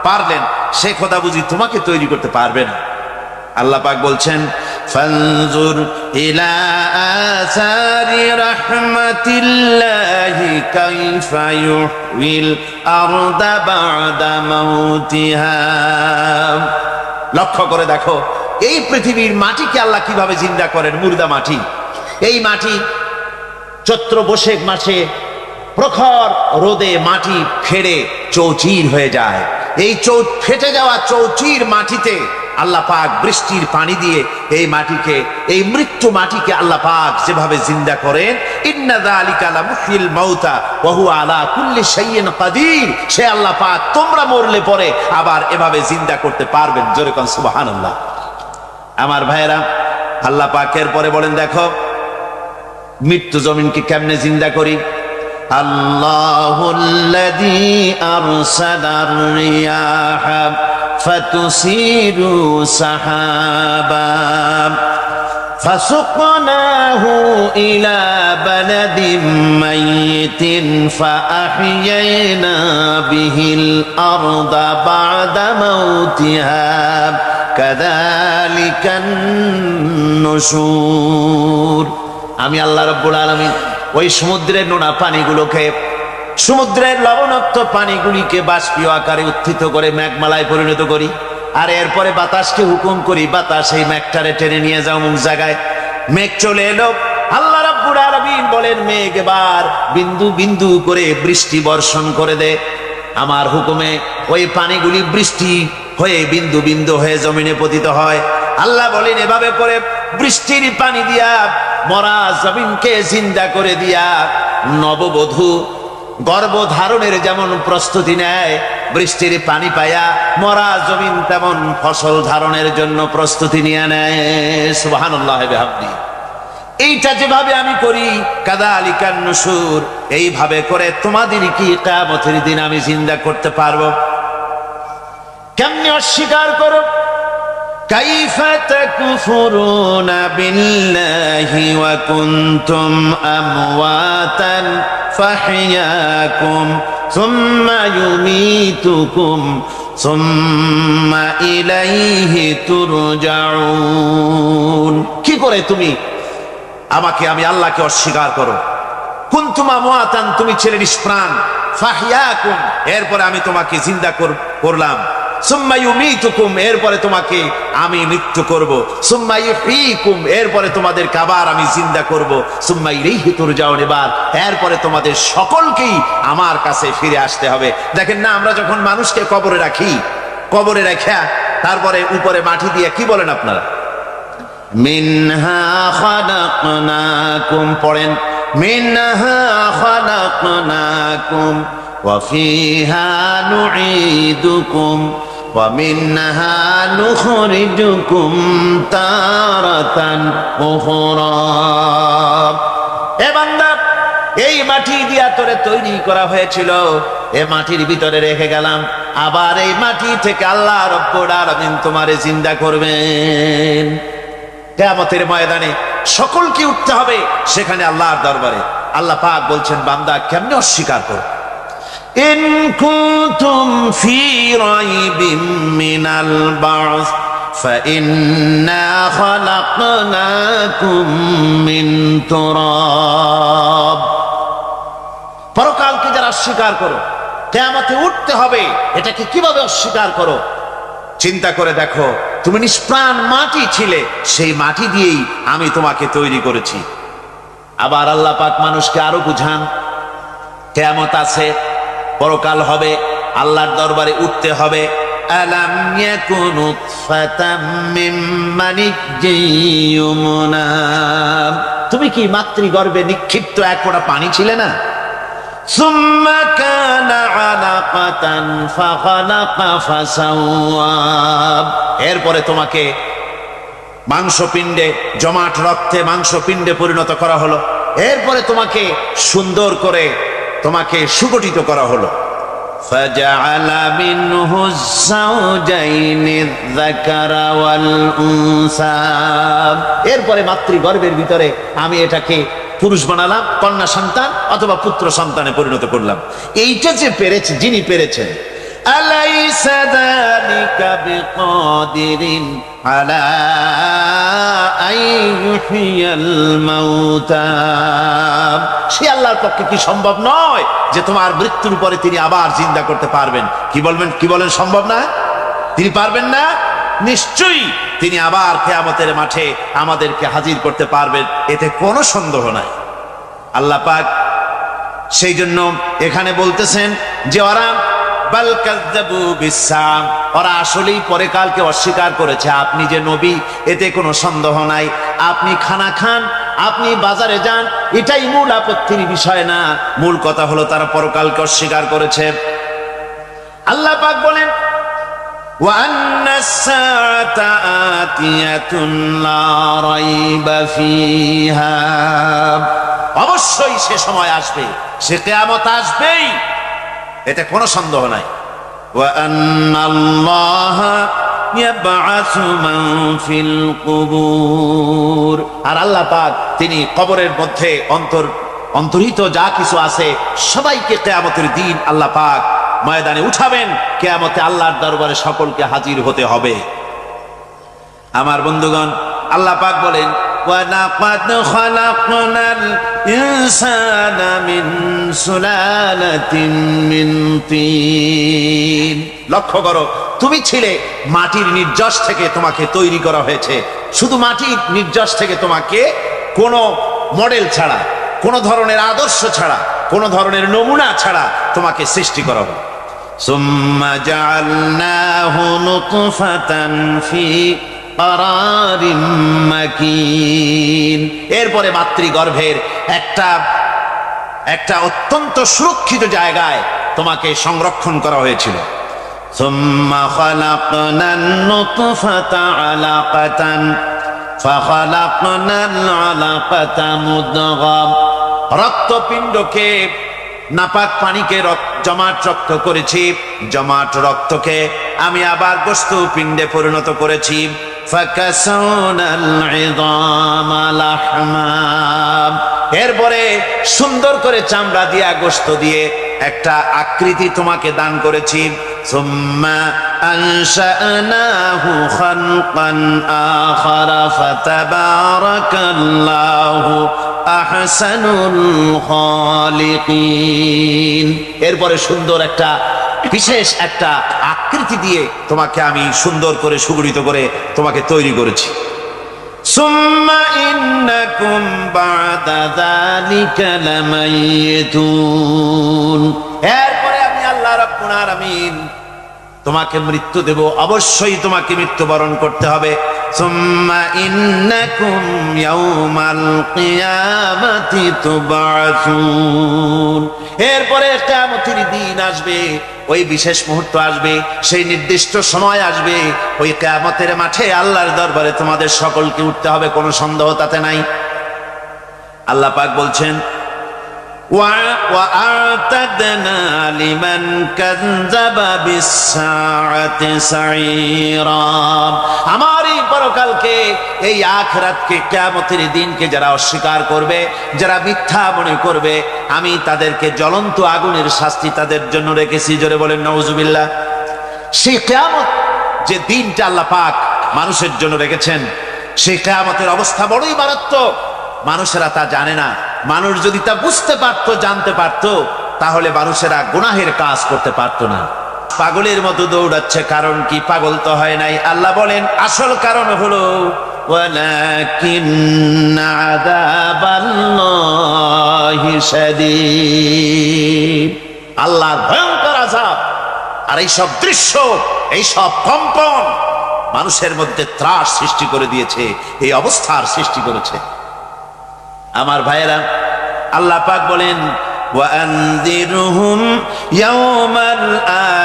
পারলেন সে খোদা বুঝি তোমাকে তৈরি করতে পারবে না? আল্লাহ পাক বলছেন ফানজুর ইলা আসারি রাহমাতিল্লাহি কাইফা ইউহিল আরদা বা'দা মাউতিহা, লক্ষ্য করে দেখো এই পৃথিবীর মাটিকে আল্লাহ কিভাবে জিন্দা করেন, মুর্দা মাটি। এই মাটি চৈত্র বৈশাখ মাসে প্রখর রোদে মাটি ফেড়ে চৌচির হয়ে যায়। এই ফেটে যাওয়া চৌচির মাটিতে আল্লাহ পাক বৃষ্টির পানি দিয়ে এই মাটিকে, এই মৃত্যু মাটিকে আল্লাহ পাক যেভাবে জিন্দা করেন, ইন্না যালিকা লামুহিল মাউতা ওয়া হুয়া আলা কুল্লি শাইইন কাদির, সে আল্লাহ পাক তোমরা মরলে পরে আবার এভাবে জিন্দা করতে পারবেন, জোরে কোন সুবহানাল্লাহ। আমার ভাইয়েরা, আল্লাহ পাকের পরে বলেন দেখো মৃত্যু জমিনকে কেমনে জিন্দা করি। আল্লাহুল্লাযী আরসালার রিয়াহা ফাতুসিরু সাহাবা ফাসুকনাহু ইলা বালাদিন মাইয়িতিন ফাআহইয়ানা বিহিল আরদা বা'দা মাউতিহা কাযালিকান নুশুর। আমি আল্লাহ রাব্বুল আলামিন ওই সমুদ্রের নোনা পানিগুলোকে, সমুদ্রের লবণাক্ত পানিগুলিকে বাষ্পীয় আকারে উত্থিত করে মেঘমালায় পরিণত করি, আর এরপরে বাতাসকে হুকুম করি বাতাস এই মেঘটারে টেনে নিয়ে যাও মুখ জায়গায়। মেঘ চলে এলো, আল্লাহ রাব্বুল আলামিন বলেন মেঘ এবার বিন্দু বিন্দু করে বৃষ্টি বর্ষণ করে দে। আমার হুকুমে ওই পানিগুলি বৃষ্টি হয়ে বিন্দু বিন্দু হয়ে জমিনে পতিত হয়। আল্লাহ বলেন এভাবে করে বৃষ্টির পানি দিয়া মরা জমিনকে জিন্দা করে দিয়া নববধূ গর্ভধারণের যেমন প্রস্তুতি নেয়, বৃষ্টির পানি পায়া মরা জমিন তেমন ফসল ধারণের জন্য প্রস্তুতি নিয়ে নেয়। সুবহানাল্লাহ বিহামদি। এইটা যেভাবে আমি করি কাযালিকান নুশুর, এইভাবে করে তোমাদের কি কিয়ামতের দিন আমি জিন্দা করতে পারবো? কেমনে অস্বীকার করো? কাইফা তাকফুরুনা বিল্লাহি ওয়া কুনতুম আমওয়াতান ফাহইয়াকুম সুম্মা ইউমীতুকুম সুম্মা ইলাইহি তুরজাউন। কি করে তুমি আমাকে, আমি আল্লাহকে অস্বীকার করো? কুনতুম আমওয়াতান, তুমি ছিলে নিষ্প্রাণ, ফাহইয়াকুম, এরপরে আমি তোমাকে জিন্দা করলাম, সুম্মা ইউমীতুকুম, এরপরে তোমাকে আমি মৃত্যু করব, সুম্মা ইউহয়ীকুম, এরপরে তোমাদেরকে আবার আমি জিন্দা করব, সুম্মা ইলাইহি তুরজাউন, এবার এরপরে তোমাদের সকলকেই আমার কাছে ফিরে আসতে হবে। দেখেন না, আমরা যখন মানুষকে কবরে রাখি, কবরে রাখা তারপরে উপরে মাটি দিয়ে কি বলেন আপনারা? মিনহা খালাকনাকুম, পড়েন মিনহা খালাকনাকুম ওয়া ফিহা নুঈদুকুম ওয়া মিনহা নুখরিজুকুম তারাতান উখরা। হে বান্দা, এই মাটি দিয়া তোরে তৈরি করা হয়েছিল, এই মাটির ভিতরে রেখে গেলাম, আবার এই মাটি থেকে আল্লাহ রব্বুল আলামিন তোমারে জিন্দা করবেন। কিয়ামতের ময়দানে সকলকে উঠতে হবে সেখানে আল্লাহর দরবারে। আল্লাহ পাক বলছেন, বান্দা কেমনে অস্বীকার করো? ইন কুনতুম ফি রাইবিম মিনাল বা'স ফাইন্না খালাকনাকুম মিন তুরাব। পরকালকে যারা অস্বীকার করো, কিয়ামতে উঠতে হবে, এটাকে কিভাবে অস্বীকার করো? চিন্তা করে দেখো, তুমি নিষ্প্রাণ মাটি ছিলে, সেই মাটি দিয়েই আমি তোমাকে তৈরি করেছি। আবার আল্লাহ পাক মানুষকে আরো বুঝান, কিয়ামত আছে, পরকাল হবে, আল্লাহর দরবারে উঠতে হবে। আলাম ইয়াকুন নুতফাতাম মিন মানিয়্যিন ইউমনা, তুমি কি মাতৃগর্ভে নিক্ষিপ্ত এক ফোঁটা পানি ছিলে না? সুম্মা কানা আলাকাতান ফাখালাকা ফাসাওয়া, এরপরে তোমাকে মাংসপিণ্ডে, জমাট রক্তে মাংসপিণ্ডে পরিণত করা হলো, এরপরে তোমাকে সুন্দর করে তোমাকে সুগঠিত করা হলো। ফাজআলা মিনহু যাওজাইনি যাকারা ওয়াল উনসা, এরপরে মাতৃগর্ভের ভিতরে আমি এটাকে পুরুষ বানালাম, কন্যা সন্তান অথবা পুত্র সন্তানে পরিণত করলাম। এইটা যে পেরেছে, যিনি পেরেছেন, আলাইসা যালিকা বিকাদিরিন আলা আইয়ুহিয়াল মাউতা, সে আল্লাহর পক্ষে কি সম্ভব নয় যে তোমার মৃত্যুর পরে তিনি আবার জিন্দা করতে পারবেন? কি বলবেন, কি বলেন, সম্ভব না? তিনি পারবেন না? নিশ্চয়ই তিনি আবার কিয়ামতের মাঠে আমাদেরকে হাজির করতে পারবেন, এতে কোনো সন্দেহ নাই। আল্লাহ পাক সেই জন্য এখানে বলতেছেন যে ওরা বাল কাযযাবু বিসসাম, ওরা আসলেই পরে কালকে অস্বীকার করেছে। আপনি যে নবী, এতে কোনো সন্দেহ নাই। আপনি খানা খান, আপনি বাজারে যান, এটাই মূল আপত্তির বিষয় না। মূল কথা হলো তারা পরকালকে অস্বীকার করেছে। আল্লাহ পাক বলেন, وَأَنَّ السَّاعَةَ آتِيَةٌ لَا رَيْبَ فِيهَا, অবশ্যই সে সময় আসবে, সে কিয়ামত আসবেই, এতে কোনো সন্দেহ নাই। وَأَنَّ اللَّهَ يَبْعَثُ مَن فِي الْقُبُورِ, আর আল্লাহ পাক তিনি কবরের মধ্যে অন্তর্হিত যা কিছু আছে সবাইকে কিয়ামতের দিন আল্লাহ পাক ময়দানে উঠাবেন। কিয়ামতে আল্লাহর দরবারে সকলকে হাজির হতে হবে। আমার বন্ধুগণ, আল্লাহ পাক বলেন, ওয়ালাকাদ খালাকনাল ইনসানা মিন সুলালাতিন মিন তিন, লক্ষ্য করো, তুমি ছিলে মাটির নির্যাস থেকে তোমাকে তৈরি করা হয়েছে। শুধু মাটির নির্যাস থেকে তোমাকে কোনো মডেল ছাড়া, কোনো ধরনের আদর্শ ছাড়া, কোনো ধরনের নমুনা ছাড়া তোমাকে সৃষ্টি করা হলো। সুম্মা জাআলনাহু নুতফাতান ফি কারারিম মাকিন, এরপরে মাতৃগর্ভের একটা অত্যন্ত সুরক্ষিত জায়গায় তোমাকে সংরক্ষণ করা হয়েছিল। সুম্মা খালাকনান নুতফাতা আলাকাতান ফাখালাকনাল আলাকাতা মুদগাম, রক্তপিণ্ডকে, নাপাক পানিকে জমাট রক্ত করেছি, জমাট রক্তকে আমি আবার গোশত পিণ্ডে পরিণত করেছি। ফাকাসাউনাল ইযামা লাহমা, এরপরে সুন্দর করে চামড়া দিয়া, গোশত দিয়ে একটা আকৃতি তোমাকে দান করেছি। সুম্মা আনশানাহু খালকান আখারা ফাতাবারাকাল্লাহু আহসানুল খালিকিন, এরপরে সুন্দর একটা বিশেষ একটা আকৃতি দিয়ে তোমাকে আমি সুন্দর করে সুগঠিত করে তোমাকে তৈরি করেছি। সুম্মা ইন্নাকুম বা'দা যালিকা লামাইতুন, এরপরে আমি আল্লাহ রাব্বুল আলামিন তোমাকে মৃত্যু দেব, অবশ্যই তোমাকে মৃত্যুবরণ করতে হবে। সুম্মা ইন্নাকুম ইয়াউমাল কিয়ামাতি তুবআসুন, এরপরে কিয়ামতের দিন আসবে, ওই বিশেষ মুহূর্ত আসবে, সেই নির্দিষ্ট সময় আসবে, ওই কিয়ামতের মাঠে আল্লাহর দরবারে তোমাদের সকলকে উঠতে হবে, কোনো সন্দেহ তাতে নাই। আল্লাহ পাক বলছেন وَأَعْتَدْنَا لِمَنْ كَذَّبَ بِالسَّاعَةِ سَعِيرًا, আমার এই পরকালকে, এই আখিরাতকে, কিয়ামতের দিনকে যারা অস্বীকার করবে, যারা মিথ্যা মনে করবে, আমি তাদেরকে জ্বলন্ত আগুনের শাস্তি তাদের জন্য রেখেছি। জোরে বলেন নাউজুবিল্লাহ। সেই কিয়ামত যে দিনটা আল্লাহ পাক মানুষের জন্য রেখেছেন, সেই কিয়ামতের অবস্থা বড়ই মারাত্মক। মানুষেরা তা জানে না। মানুষ যদি তা বুঝতে পারত, জানতে পারত, তাহলে মানুষেরা গুনাহের কাজ করতে পারত না। পাগলের মতো দৌড়াচ্ছে, কারণ কি? পাগল তো হয় নাই। আল্লাহ বলেন আসল কারণ হলো ওয়ালাকিন্না আযাবাল্লাহি শাদীদ, আল্লাহর ভয়ঙ্কর আযাব। আর এই সব দৃশ্য, এই সব কম্পন মানুষের মধ্যে ত্রাস সৃষ্টি করে দিয়েছে, এই অবস্থার সৃষ্টি করেছে। আমার ভাইয়েরা, আল্লাহ পাক বলেন ওয়ানযিরহুম ইয়াওমাল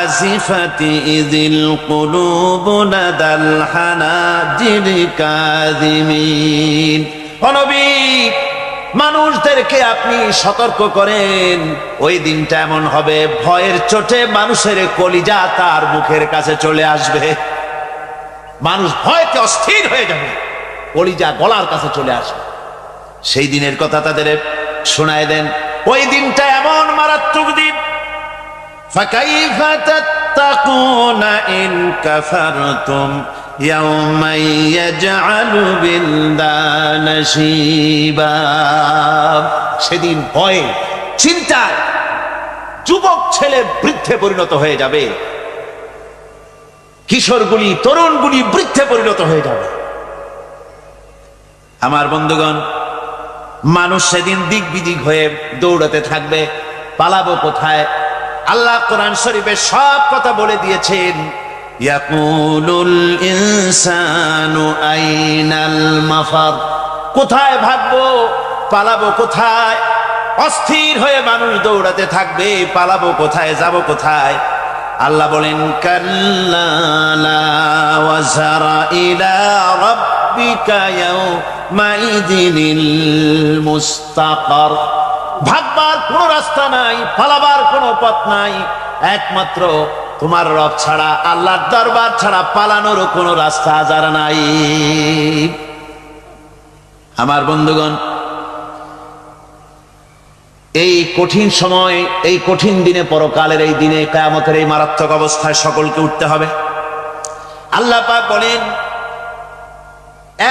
আজিফাতি ইযিল কুলুবু লাদাল হানাজির কাযিমিন, ও নবী, মানুষদেরকে আপনি সতর্ক করেন, ওই দিনটা এমন হবে, ভয়ের চোটে মানুষের কলিজা তার মুখের কাছে চলে আসবে। মানুষ ভয়তে অস্থির হয়ে যাবে, কলিজা গলার কাছে চলে আসবে। সেই দিনের কথা তাদের শোনায় দেন। ওই দিনটা এমন মারাত্মক দিন। ফাকাইফা তাত্তাকুনা ইন কাফারতুম ইয়াওমান ইয়াজআলু বিলদানা শিবা, সেদিন ভয়ে চিন্তায় যুবক ছেলে বৃদ্ধে পরিণত হয়ে যাবে, কিশোরগুলি তরুণগুলি বৃদ্ধে পরিণত হয়ে যাবে। আমার বন্ধুগণ, মানুষ সেদিন দিক বিদিক হয়ে দৌড়াতে থাকবে, পালাবো কোথায়? আল্লাহ কোরআন শরীফে সব কথা বলে দিয়েছেন। ইয়াকুলুল ইনসানু আইনাল মাফার, কোথায় ভাগবো, পালাবো কোথায়? অস্থির হয়ে মানুষ দৌড়াতে থাকবে, পালাবো কোথায়, যাব কোথায়? আল্লাহ বলেন কাল্লা লা ওয়াজারা ইলা রাব্বিকা ইয়াউমাইযিনিল মুস্তাকার, ভাগবার কোনো রাস্তা নাই, পালাবার কোনো পথ নাই, একমাত্র তোমার রব ছাড়া, আল্লাহর দরবার ছাড়া পালানোর কোনো রাস্তা আজার নাই। আমার বন্ধুগণ, এই কঠিন সময়, এই কঠিন দিনে, পরকালের এই দিনে, কিয়ামতের এই মারাত্মক অবস্থায় সকলকে উঠতে হবে। আল্লাহ পাক বলেন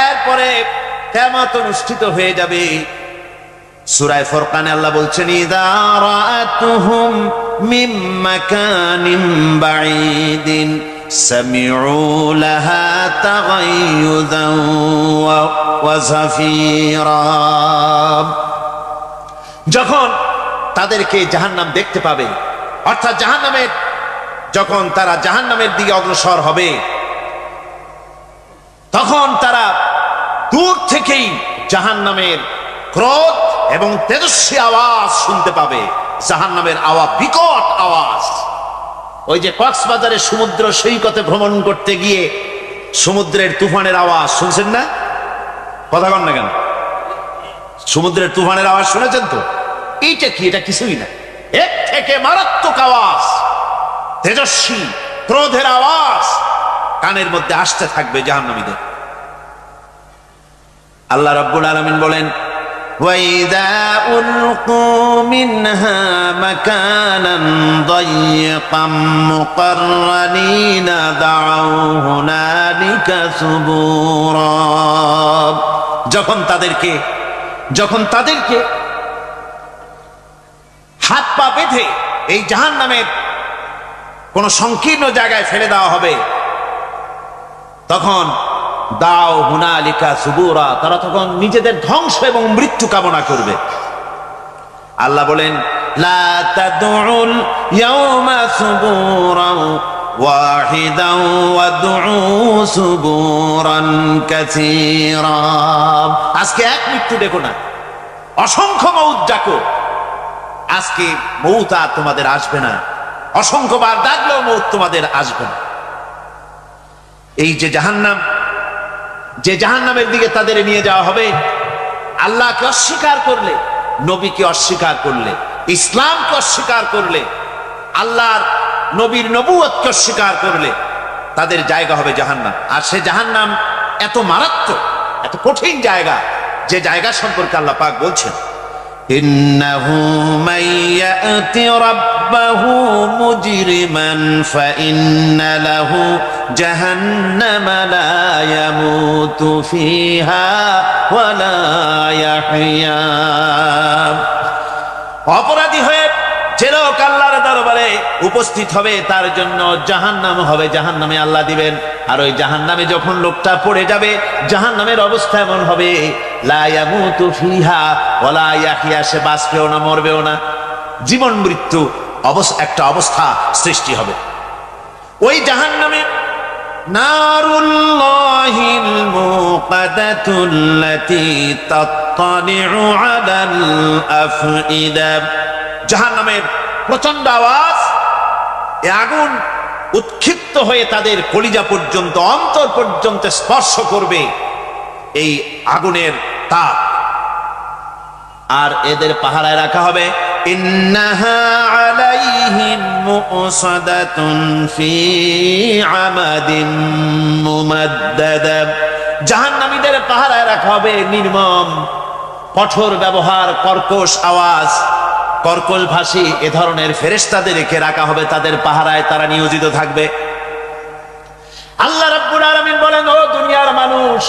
এরপরে কিয়ামত অনুষ্ঠিত হয়ে যাবে। সূরা ফুরকানে আল্লাহ বলছেন ইযা রাআতুহুম মিন মাকানিন বাঈদিন সামিউ লাহা তাগায়ুযান ওয়া যাফীরা, যখন তাদেরকে জাহান্নাম দেখতে পাবে, অর্থাৎ জাহান্নামের, যখন তারা জাহান্নামের দিকে অগ্রসর হবে, তখন তারা দূর থেকেই জাহান্নামের ক্রোধ এবং তেজস্বী আওয়াজ শুনতে পাবে। জাহান্নামের আওয়াজ, বিকট আওয়াজ। ওই যে কক্সবাজারের সমুদ্র সৈকতে ভ্রমণ করতে গিয়ে সমুদ্রের তুফানের আওয়াজ শুনছেন না? কথা কন না কেন? সমুদ্রের তুফানের আওয়াজ শুনেছেন তো? এইটা কি? এটা কিছুই না, এর থেকে মারাত্মক আওয়াজ, তেজস্বী ক্রোধের আওয়াজ কানের মধ্যে আসতে থাকবে জাহান্নামীদের। আল্লাহ রাব্বুল আলামিন বলেন ওয়াইদা উলকু মিনহা মাকানান দায়্যিকাম মুকাররানিনা দাউ হুনালিকা সুবুরা, যখন তাদেরকে হাত পা বেঁধে এই জাহান্নামের কোন সংকীর্ণ জায়গায় ফেলে দেওয়া হবে, তখন দাও হুনালিকা সুবুরা, তারা তখন নিজেদের ধ্বংস এবং মৃত্যু কামনা করবে। আল্লাহ বলেন লা তাদউল ইয়াওমা সুবুরান ওয়াহিদান ওয়াদউ সুবুরান কাসীরা। আজকে এক মৃত্যু দেখো না, অসংখ্য মউত ডাকো। আজকে মউত আর তোমাদের আসবে না, অসংখ্যবার ডাকলেও মউত তোমাদের আসবে না। এই যে জাহান্নাম, যে জাহান্নামের দিকে তাদের নিয়ে যাওয়া হবে, আল্লাহকে অস্বীকার করলে, নবীকে অস্বীকার করলে, ইসলামকে অস্বীকার করলে, আল্লাহর নবীর নবুয়তকে অস্বীকার করলে তাদের জায়গা হবে জাহান্নাম। আর সে জাহান্নাম এত মারাত্মক, এত কঠিন জায়গা, যে জায়গা সম্পর্কে আল্লাহ পাক বলছেন ইন্নাহু মাইয়াতি রাব্বাহু মুজরিমান ফাইন্না লাহু জাহান্নামা লা ইয়ামুতু ফিহা ওয়া লা ইয়াহইয়া। অপরাধী হয়ে যে লোক আল্লাহর দরবারে উপস্থিত হবে তার জন্য জাহান্নাম হবে, জাহান্নামে আল্লাহ দিবেন। আর ওই জাহান্নামে যখন লোকটা পড়ে যাবে, জাহান্নামের অবস্থা এমন হবে লা ইয়ামুতু ফিহা ওয়া লা ইয়াহইয়া, সে বাঁচবেও না মরবেও না, জীবন মৃত্যু একটা অবস্থা সৃষ্টি হবে। ওই জাহান্নামে নারুল্লাহিল মুকাদাতুল্লাতী তাত্তালিউ আলাল আফইদা, জাহান্নামের প্রচন্ড আওয়াজ, এই আগুন উৎক্ষিপ্ত হয়ে তাদের কলিজা পর্যন্ত, অন্তর পর্যন্ত স্পর্শ করবে এই আগুনের তাপ। আর এদের পাহারায় রাখা হবে ইন্নাহা আলাইহিম মুসাদাতুন ফি আমাদিন মুমাদ্দাদা, জাহান্নামীদের পাহারায় রাখা হবে নির্মম, কঠোর ব্যবহার, কর্কশ আওয়াজ, কর্কশ ভাষী এ ধরনের ফেরেশতাদেরকে রাখা হবে তাদের পাহারায়, তারা নিয়োজিত থাকবে। আল্লাহ রাব্বুল আলামিন বলেন, ও দুনিয়ার মানুষ,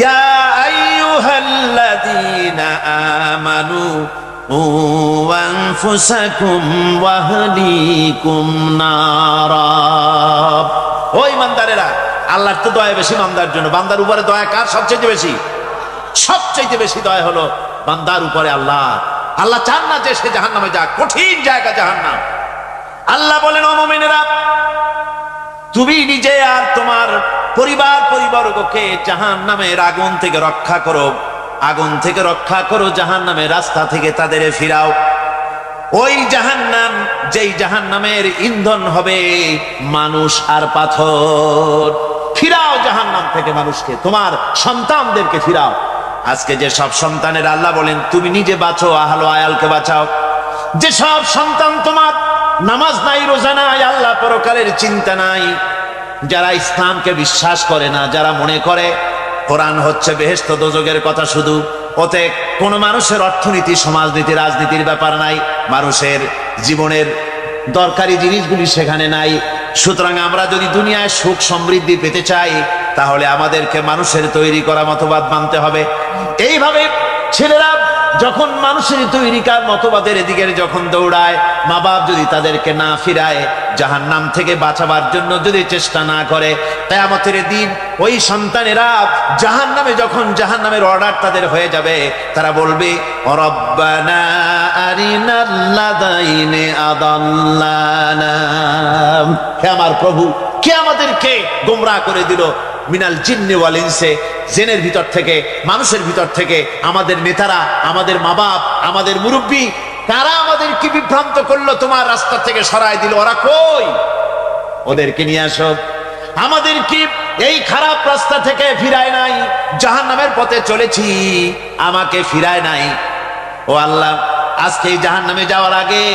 ইয়া আইয়ুহাল্লাযীনা আমানু উ আনফুসাকুম ওয়া আহলিকুম নারা। ও ঈমানদারেরা, আল্লাহর তো দয়া বেশি বান্দার জন্য। বান্দার উপরে দয়া কার সবচেয়ে বেশি? সবচেয়ে বেশি দয়া হলো বান্দার উপরে আল্লাহ। আল্লাহ চান না যে সে জাহান্নামে যাক, কঠিন জায়গা জাহান্নাম। আল্লাহ বলেন, ও মুমিনেরা, তুমি নিজে আর তোমার পরিবারবর্গকে জাহান্নামের আগুন থেকে রক্ষা করো, আগুন থেকে রক্ষা করো, জাহান্নামের রাস্তা থেকে তাদের ফিরাও। ওই জাহান্নাম, যেই জাহান্নামের ইন্ধন হবে মানুষ আর পাথর, ফিরাও জাহান্নাম থেকে মানুষকে, তোমার সন্তানদেরকে ফিরাও। আজকে যে সব সন্তানের আল্লাহ বলেন তুমি নিজে বাঁচো, আহলো আয়ালকে বাঁচাও। যে সব সন্তান তোমার নামাজ নাই, রোজা নাই, আল্লাহ পরকালের চিন্তা নাই, যারা ইসলামকে বিশ্বাস করে না, যারা মনে করে কোরআন হচ্ছে বেহেশত দোজখের কথা শুধু, ওতে কোন মানুষের অর্থনীতি, সমাজনীতি, রাজনীতির ব্যাপার নাই, মানুষের জীবনের দরকারি জিনিসগুলি সেখানে নাই। সুতরাং আমরা যদি দুনিয়ায় সুখ সমৃদ্ধি পেতে চাই, তাহলে আমাদেরকে মানুষের তৈরি করা মতবাদ মানতে হবে। এইভাবে ছেলেরা যখন মানুষের তৈরিকার মতবাদের এদিকে যখন দৌড়ায়, মা বাপ যদি তাদেরকে না ফিরায়, জাহান্নাম থেকে বাঁচাবার জন্য যদি চেষ্টা না করে, কিয়ামতের দিন ওই সন্তানেরা জাহান্নামে, যখন জাহান্নামের অর্ডার তাদের হয়ে যাবে, তারা বলবে রব্বানা আরিনাল্লাযাইনি আদাল্লানা, হে আমার প্রভু, কে আমাদেরকে গোমরাহ করে দিল, মিনাল জিন্নি ওয়াল ইনসে, জিনের ভিতর থেকে, মানুষের ভিতর থেকে, আমাদের নেতারা, আমাদের মা বাপ, আমাদের মুরব্বী, কারা আমাদেরকে বিভ্রান্ত করলো, তোমার রাস্তা থেকে সরায় দিল, ওরা কই? ওদেরকে নিয়ে আসো। আমাদেরকে এই খারাপ রাস্তা থেকে ফিরায় নাই, জাহান্নামের পথে চলেছি, আমাকে ফিরায় নাই। ও আল্লাহ, আজকে এই জাহান্নামে যাওয়ার আগে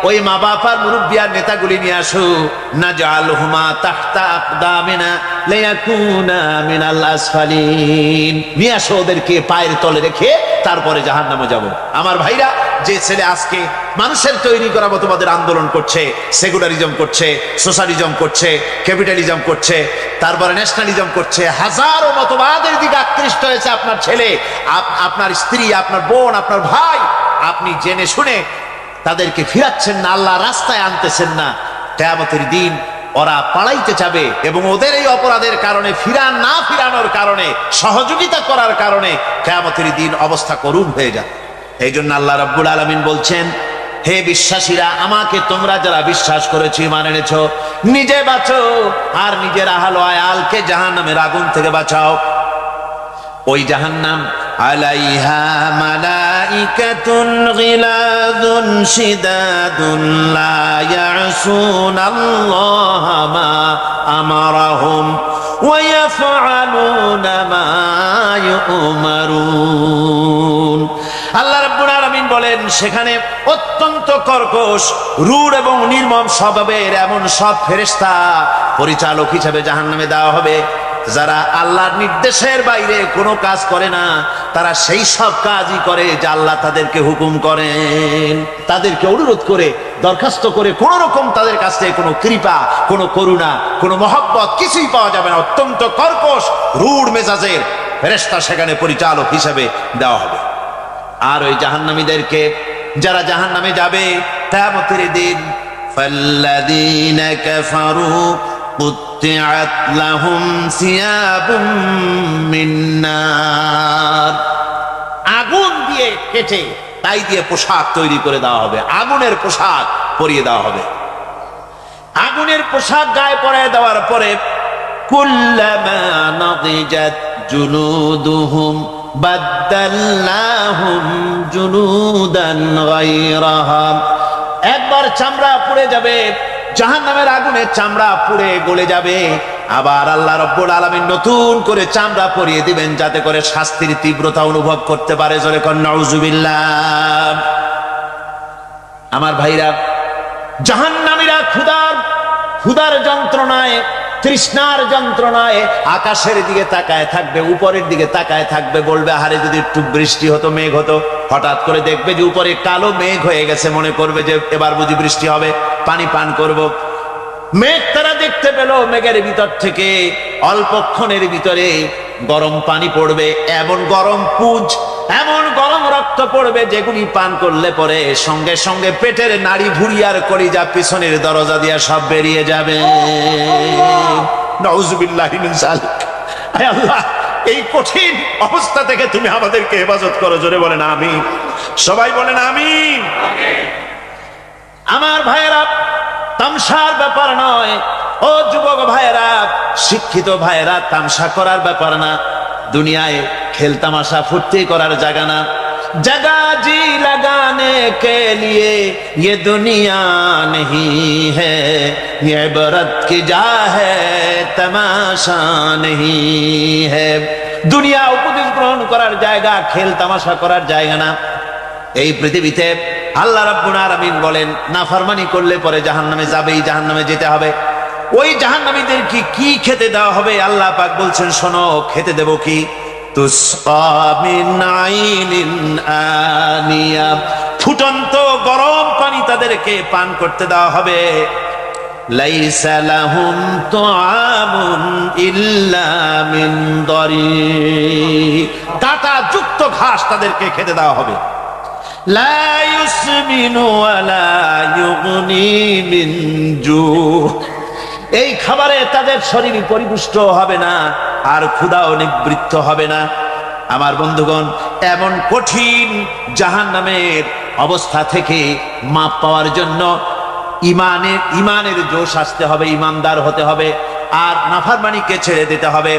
ওই মা বাপ আর মুরব্বী আর নেতাগুলি নিয়ে আসো। নাজআলহুমা তাহতা আকদামিনা লিয়াকুনা মিনাল আসফালিন, নিয়ে আসো ওদেরকে পায়ের তলে রেখে তারপরে জাহান্নামে যাব। আমার ভাইরা, যে ছেলে আজকে মানুষের তৈরি করা মতবাদের আন্দোলন করছে, সেকুলারিজম করছে, সোশ্যালিজম করছে, ক্যাপিটালিজম করছে, তারপরে ন্যাশনালিজম করছে, হাজারো মতবাদের দিকে আকৃষ্ট হয়েছে আপনার ছেলে, আপনার স্ত্রী, আপনার বোন, আপনার ভাই, আপনি জেনে শুনে তাদেরকে ফিরাচ্ছেন না, আল্লাহ রাস্তায় আনতেছেন না, কিয়ামতের দিন ওরা পালাইতে যাবে এবং ওদের এই অপরাধের কারণে ফিরানোর কারণে, সহযোগিতা করার কারণে কিয়ামতের দিন অবস্থা করুণ হয়ে যাবে। এই জন্য আল্লাহ রাব্বুল আলামিন বলছেন, হে বিশ্বাসীরা, আমাকে তোমরা যারা বিশ্বাস করেছো, ঈমান এনেছো, নিজে বাঁচো আর নিজের আহল আয়ালকে জাহান্নামের আগুন থেকে বাঁচাও। ওই জাহান্নাম আলাইহা মালাইকাতুন গিলাযুন শিদাদুন লা ইয়াসুনাল্লাহা মা আমারাহুম ওয়া ইয়াফআলুনা মা ইউমারুন। আল্লাহ রাব্বুল আলামিন বলেন, সেখানে অত্যন্ত কর্কশ, রূঢ় এবং নির্মম স্বভাবের এমন সব ফেরেশতা পরিচালক হিসেবে জাহান্নামে দেওয়া হবে, যারা আল্লাহর নির্দেশের বাইরে কোনো কাজ করে না। তারা সেই সব কাজই করে যা আল্লাহ তাদেরকে হুকুম করেন। তাদেরকে অনুরোধ করে, দরখাস্ত করে কোন রকম তাদের কাছ থেকে কোনো কৃপা, কোনো করুণা, কোনো মহব্বত কিছুই পাওয়া যাবে না। অত্যন্ত কর্কশ, রূঢ় মেজাজের ফেরেশতা সেখানে পরিচালক হিসেবে দেওয়া হবে। আর ওই জাহান্নামীদেরকে, যারা জাহান্নামে যাবে কিয়ামতের দিন, ফাল্লাযীনা কাফারু কুত্তিআত লাহুম সিয়াবুম মিন নার, আগুন দিয়ে কেটে তাই দিয়ে পোশাক তৈরি করে দেওয়া হবে, আগুনের পোশাক পরিয়ে দেওয়া হবে। আগুনের পোশাক গায়ে পরিয়ে দেওয়ার পরে কুল্লামা নাদিজাত জুলুদুহুম বাদদালনাহুম জুলুদান গায়রাহা, একবার চামড়া পুড়ে যাবে, জাহান্নামের আগুনে চামড়া পুড়ে গলে যাবে, আবার আল্লাহ রাব্বুল আলামিন নতুন করে চামড়া পরিয়ে দিবেন, যাতে করে শাস্তির তীব্রতা অনুভব করতে পারে। জোরে কোন নাউজুবিল্লাহ। আমার ভাইরা, জাহান্নামীরা ক্ষুধার যন্ত্রণায়, তৃষ্ণার যন্ত্রণায় আকাশের দিকে তাকায় থাকবে, উপরের দিকে তাকায় থাকবে, বলবে, আরে যদি একটু বৃষ্টি হতো, মেঘ হতো। হঠাৎ করে দেখবে যে উপরে কালো মেঘ হয়ে গেছে, মনে করবে যে এবার বুঝি বৃষ্টি হবে, পানি পান করব। মেঘ তারা দেখতে পেল, মেঘের ভিতর থেকে অল্পক্ষণের ভিতরে গরম পানি পড়বে, এমন গরম পুঁজ, এমন গরম রক্ত পড়বে, যেগুলি পান করলে পরে সঙ্গে সঙ্গে পেটের নাড়ি ভুঁড়ি আর কলিজা পিছনের দরজা দিয়া সব বেরিয়ে যাবে। নাউজুবিল্লাহি মিন যালিক। আয় আল্লাহ, এই কঠিন অবস্থা থেকে তুমি আমাদেরকে হেফাজত করো। জোরে বলেন আমিন। সবাই বলেন আমিন। আমার ভাইয়েরা, তামসার ব্যাপার নয়। ও যুবক ভাইয়েরা, শিক্ষিত ভাইয়েরা, তামসা করার ব্যাপার না। দুনিয়ায় খেল তামাশা ফুর্তি করার জায়গা না। जगह जी लगाने के लिए ये दुनिया नहीं है, ये इबरत की जा है, तमाशा नहीं है। দুনিয়া উপদেশ গ্রহণ করার জায়গা, খেল তামাশা করার জায়গা না। এই পৃথিবীতে আল্লাহ রাব্বুল আলামিন বলেন, নাফরমানি করলে পরে জাহান্নামে যাবেই, জাহান্নামে যেতে হবে। ওই জাহান্নামীদের কি খেতে দেওয়া হবে? আল্লাহ পাক বলছেন, শোনো, খেতে দেব কি? তুসকা মিন আইনিন আনিয়া, ফুটন্ত গরম পানি তাদেরকে পান করতে দেওয়া হবে। লাইসা লাহুম তুআমুন ইল্লা মিন দারিক, কাঁটা যুক্ত ঘাস তাদেরকে খেতে দেওয়া হবে। লা ইউসমিনু ওয়া লা ইউগনি মিন জু, এই খাবারে তাদের শরীর পরিপুষ্ট হবে না, আর ক্ষুধাও নিবৃত্ত হবে না। আমার বন্ধুগণ, এমন কঠিন জাহান্নামের অবস্থা থেকে মাপ পাওয়ার জন্য ইমানের জোশ আসতে হবে, ইমানদার হতে হবে, আর নাফরমানিকে ছেড়ে দিতে হবে।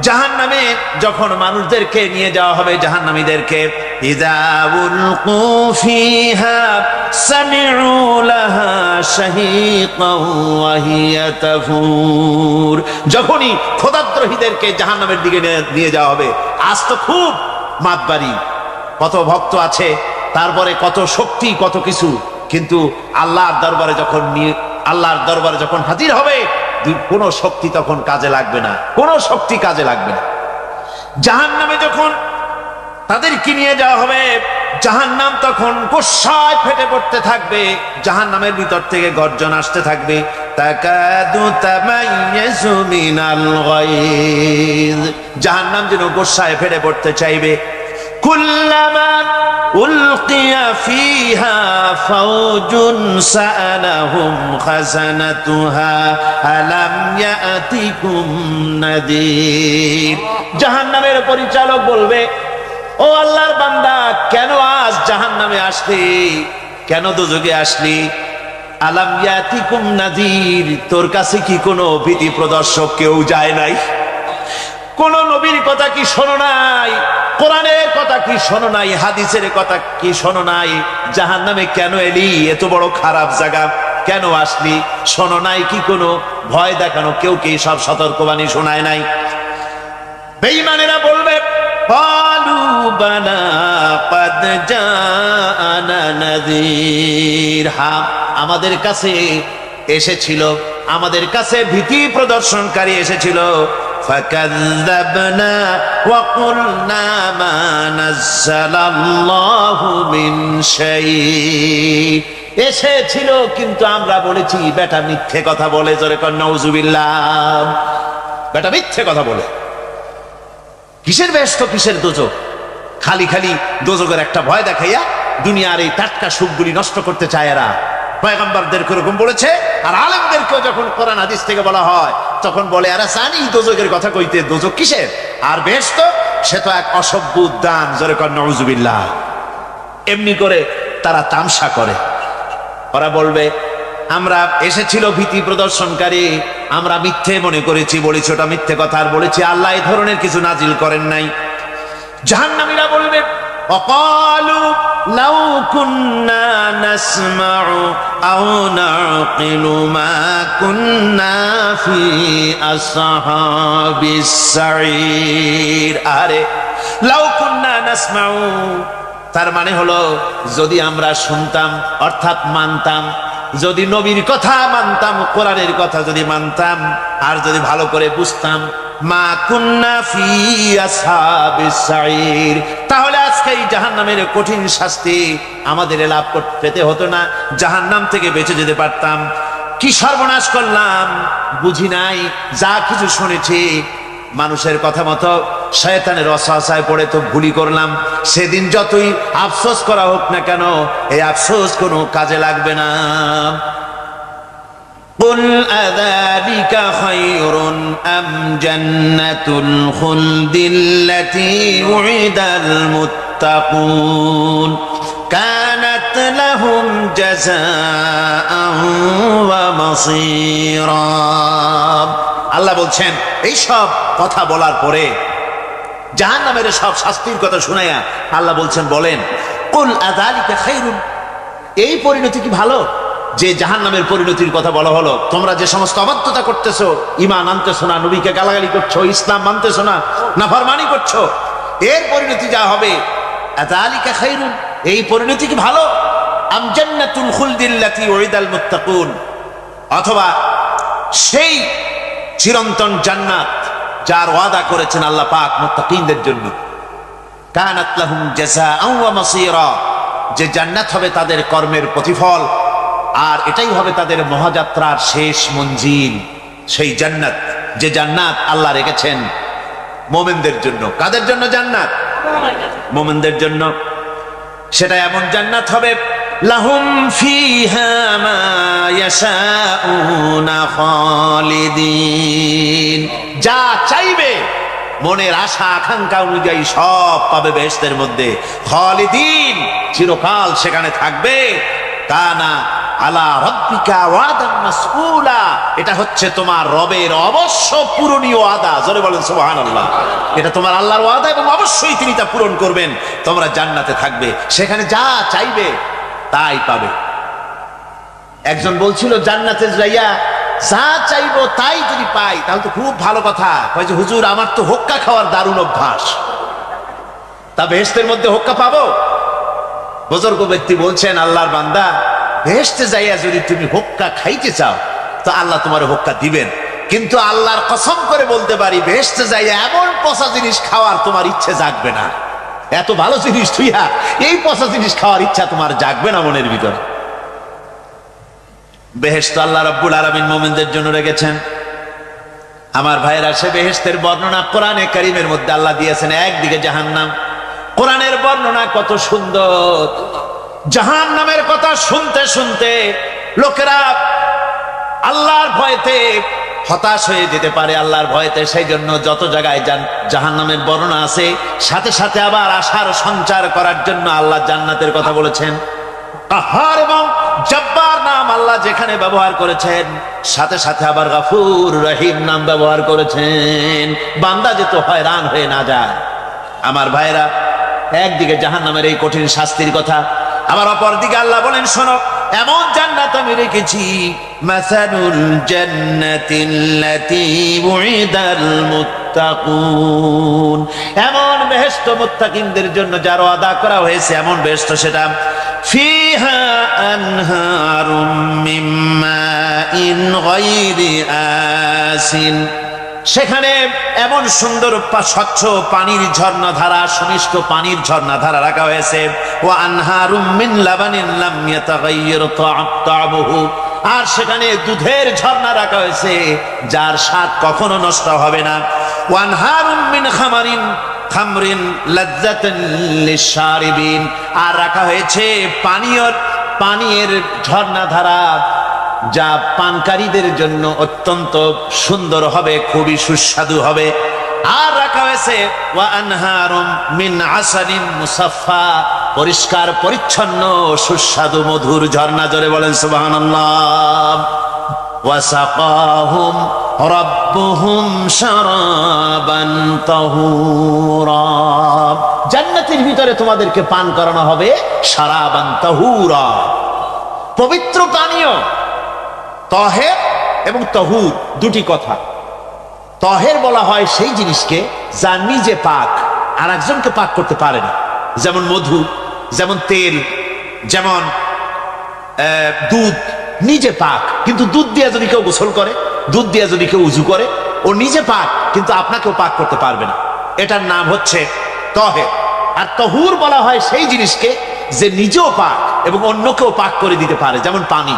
জাহান্নামে যখন মানুষদেরকে নিয়ে যাওয়া হবে, জাহান্নামীদেরকে, ইযা উলকু ফিহা সামিউ লাহা শাহীকান ওয়া হিয়া তাফুর, যখনই খোদাদ্রোহীদেরকে জাহান্নামের দিকে নিয়ে যাওয়া হবে, আজ তো খুব মাতবাড়ি, কত ভক্ত আছে, তারপরে কত শক্তি, কত কিছু, কিন্তু আল্লাহর দরবারে যখন হাজির হবে, কোনো শক্তি তখন কাজে লাগবে না, কোনো শক্তি কাজে লাগবে না। জাহান্নামে যখন তাদেরকে নিয়ে যাওয়া হবে, জাহান্নাম তখন গোসায় ফেটে পড়তে থাকবে, জাহান্নামের ভিতর থেকে গর্জন আসতে থাকবে, তাকাদু তামাইয়াজু মিনাল গায়জ, জাহান্নাম যেন গোসায় ফেটে পড়তে চাইবে। কুল্লামা উলকিয়া ফিহা ফাওজুন সাআলাহুম খাযানাতুহা আলাম ইয়াতিকুম নাযীর। জাহান্নামের পরিচালক বলবে, ও আল্লাহর বান্দা, কেন আজ জাহান্নামে আসলি, কেন দোজখে আসলি? আলাম ইয়াতিকুম নাযীর, তোর কাছে কি কোনো ভীতি প্রদর্শক কেউ যায় নাই? কোন নবীর কথা কি শোনো নাই? কোরআনের কথা কি শোনো নাই? হাদিসের কথা কি শোনো নাই? জাহান্নামে কেন এলি? এত বড় খারাপ জায়গা কেন আসলি? শোনো নাই কি কোনো ভয় দেখানো কেউ কি সব সতর্কবাণী শোনায় নাই? বেঈমানেরা বলবে, ক্বালু বালা ক্বাদ জাআনা নাযীর, হ্যাঁ আমাদের কাছে এসেছিল, আমাদের কাছে ভীতি প্রদর্শনকারী এসেছিল। ফাকাযযাবনা ওয়া কুলনা মা নাযালাল্লাহু মিন শাই, এসেছিল কিন্তু আমরা বলেছি বেটা মিথ্যে কথা বলে। জোরে কর নাউযুবিল্লাহ। বেটা মিথ্যে কথা বলে। কিসের বেহেশত, কিসের দোজখ? খালি খালি দোজখের একটা ভয় দেখাইয়া দুনিয়ার এই টাটকা সুখগুলি নষ্ট করতে চায় এরা। পয়গম্বরদের এরকম বলেছে, আর আলেমদেরকেও যখন কোরআন হাদিস থেকে বলা হয় তখন বলে এরা জানি দোজখের কথা কইতে, দোজখ কিসের আর বেহেশত, সে তো এক অসভ্য উদ্যান। জোরে কর নাউযুবিল্লাহ। এমনি করে তারা তামসা করে। ওরা বলবে আমরা এসেছিল ভীতি প্রদর্শনকারী, আমরা মিথ্যে মনে করেছি, বলেছি ওটা মিথ্যে কথা, আর বলেছি আল্লাহ এই ধরনের কিছু নাজিল করেন নাই। জাহান্নামীরা বলবে, ওয়াকালু লাউ কুন্না নাসমাউ আও নাকিলু মা কুন্না ফি আসহাবিস সাঈর। আরে লাউ কুন্না নাসমাউ, তার মানে হলো যদি আমরা শুনতাম অর্থাৎ মানতাম, যদি নবীর কথা মানতাম, কোরআনের কথা যদি মানতাম, আর যদি ভালো করে বুঝতাম, মা কুন্না ফি আসহাবিস সাঈর, তাহলে আজকে এই জাহান্নামের কঠিন শাস্তি আমাদের লাভ পেতে হতো না, জাহান্নাম থেকে বেঁচে যেতে পারতাম। কি সর্বনাশ করলাম, বুঝি নাই, যা কিছু শুনেছি মানুষের কথা মতো শয়তানের ওয়াসওয়াসায় পড়ে তো ভুলই করলাম। সেদিন যতই আফসোস করা হোক না কেন, এই আফসোস কোনো কাজে লাগবে না। কুল আযালিকা খায়রুন আম জান্নাতুল খুলদিল্লাতী উইদাল মুত্তাকুন কানাত লাহুম জাযাআন ওয়া মাসীরা। আল্লাহ বলছেন, এই সব কথা বলার পরে, জাহান্নামের সব শাস্তির কথা শুনাইয়া আল্লাহ বলছেন, বলেন কুল আযালিকা খায়রুন, এই পরিণতি কি ভালো যে জাহান্নামের পরিণতির কথা বলা হলো? তোমরা যে সমস্ত অবাধ্যতা করতেছো, ঈমান আনতেছো না, নবীকে গালাগালি করছো, ইসলাম মানতেছো না, নাফরমানি করছো, এর পরিণতি যা হবে, আযালিকা খায়রুন, এই পরিণতি কি ভালো? আম জান্নাতুল খুলদিল্লাতী উইদাল মুত্তাকুন, অথবা সেই চিরন্তন জান্নাত যার ওয়াদা করেছেন আল্লাহ পাক মুত্তাকিনদের জন্য। কানাত লাহুম জাযাআন ওয়া মাসীরা, যে জান্নাত হবে তাদের কর্মের প্রতিফল, আর এটাই হবে তাদের মহাযাত্রার শেষ মঞ্জিল। সেই জান্নাত, যে জান্নাত আল্লাহ রেখেছেন মুমিনদের জন্য। কাদের জন্য জান্নাত? মুমিনদের জন্য। সেটা এমন জান্নাত হবে, লাহুম ফিহা মা ইয়াশাউনা খালিদিন, যা চাইবে মনের আশা আকাঙ্ক্ষা অনুযায়ী সব পাবে বেহেশতের মধ্যে। খালিদিন, চিরকাল সেখানে থাকবে। কানা আলা রাব্বিকা ওয়াদান মাসউলা, এটা হচ্ছে তোমার রবের অবশ্য পূরণীয় ওয়াদা। জোরে বলেন সুবহানাল্লাহ। এটা তোমার আল্লাহর ওয়াদা এবং অবশ্যই তিনি তা পূরণ করবেন। তোমরা জান্নাতে থাকবে, সেখানে যা চাইবে তাই পাবে। একজন বলছিল জান্নাতে যাইয়া যা চাইবো তাই যদি পাই তাহলে তো খুব ভালো কথা। কয় যে হুজুর, আমার তো হোক্কা খাওয়ার দারুণ অভ্যাস, তা বেহেশতের মধ্যে হোক্কা পাবো? বুজুর্গ ব্যক্তি বলছেন, আল্লাহর বান্দা, বেহেশতে যাইয়া যদি তুমি হোক্কা খাইতে চাও তো আল্লাহ তোমার হোক্কা দিবেন, কিন্তু আল্লাহর কসম করে বলতে পারি, বেহেশতে যাইয়া এমন পচা জিনিস খাওয়ার তোমার ইচ্ছে জাগবে না। এত ভালো জিনিস তুইয়া এই পচা জিনিস খাওয়ার ইচ্ছা তোমার জাগবে না মনের ভিতর। বেহেশত আল্লাহ রাব্বুল আলামিন মুমিনদের জন্য রেখেছেন। আমার ভাইয়েরা, সে বেহেশতের বর্ণনা কোরআনে কারীমের মধ্যে আল্লাহ দিয়েছেন। একদিকে জাহান্নাম, কোরআনের বর্ণনা কত সুন্দর। জাহান্নামের কথা শুনতে শুনতে লোকেরা আল্লাহর ভয়তে হতাশ হয়ে যেতে পারে, আল্লাহর ভয়তে। সেই জন্য যত জায়গায় জাহান্নামের বর্ণনা আছে, সাথে সাথে আবার আশার সঞ্চার করার জন্য আল্লাহ জান্নাতের কথা বলেছেন। কাহার এবং জব্বার নাম আল্লাহ যেখানে ব্যবহার করেছেন, সাথে সাথে আবার গফুর রহিম নাম ব্যবহার করেছেন, বান্দা যেন হয়রান হয়ে না যায়। আমার ভাইরা, একদিকে জাহান্নামের এই কঠিন শাস্তির কথা, আবার অপরদিকে আল্লাহ বলেন, শোনো, এমন জান্নাত আমি রেখেছি, মাসালুল জান্নাতিল্লাতী উইদাল মুত্তাকুন, এমন বেহেশত মুত্তাকিনদের জন্য যার ওয়াদা করা হয়েছে, এমন বেহেশত সেটা, ফিহা আনহারুম মিন মাইন গায়রি আসিন, সেখানে এমন সুন্দর স্বচ্ছ পানির ঝর্ণাধারা, সুমিষ্ট পানির ঝর্ণাধারা রাখা হয়েছে। ওয়া আনহারুম মিন লাবানিন লাম ইয়াতাগায়্যার তা'আমুহু, আর সেখানে দুধের ঝর্ণা রাখা হয়েছে যার স্বাদ কখনো নষ্ট হবে না। ওয়া আনহারুম মিন খামরিন লাযযাতান লিশ-শারিবিন, আর রাখা হয়েছে পানীয়ের ঝর্ণাধারা যা পানকারীদের জন্য অত্যন্ত সুন্দর হবে, খুবই সুস্বাদু হবে। আর রাখা হয়েছে ওয়া আনহারুম মিন আসালিন মুসাফফা, পরিষ্কার পরিচ্ছন্ন সুস্বাদু মধুর ঝর্ণা। জোরে বলেন সুবহানাল্লাহ। ওয়া সাকাহুম রাব্বুহুম শারাবান তাহুরা, জান্নাতের ভিতরে তোমাদেরকে পান করানো হবে শারাবান তাহুরা, পবিত্র পানীয়। তহের এবং তহুর দুটি কথা। তহের বলা হয় সেই জিনিসকে যা নিজে পাক আর একজনকে পাক করতে পারে না, যেমন মধু, যেমন তেল, যেমন দুধ নিজে পাক, কিন্তু দুধ দিয়ে যদি কেউ গোসল করে, দুধ দিয়ে যদি কেউ উজু করে, ও নিজে পাক, কিন্তু আপনাকেও পাক করতে পারবে না। এটার নাম হচ্ছে তহের। আর তহুর বলা হয় সেই জিনিসকে যে নিজেও পাক এবং অন্যকেও পাক করে দিতে পারে, যেমন পানি।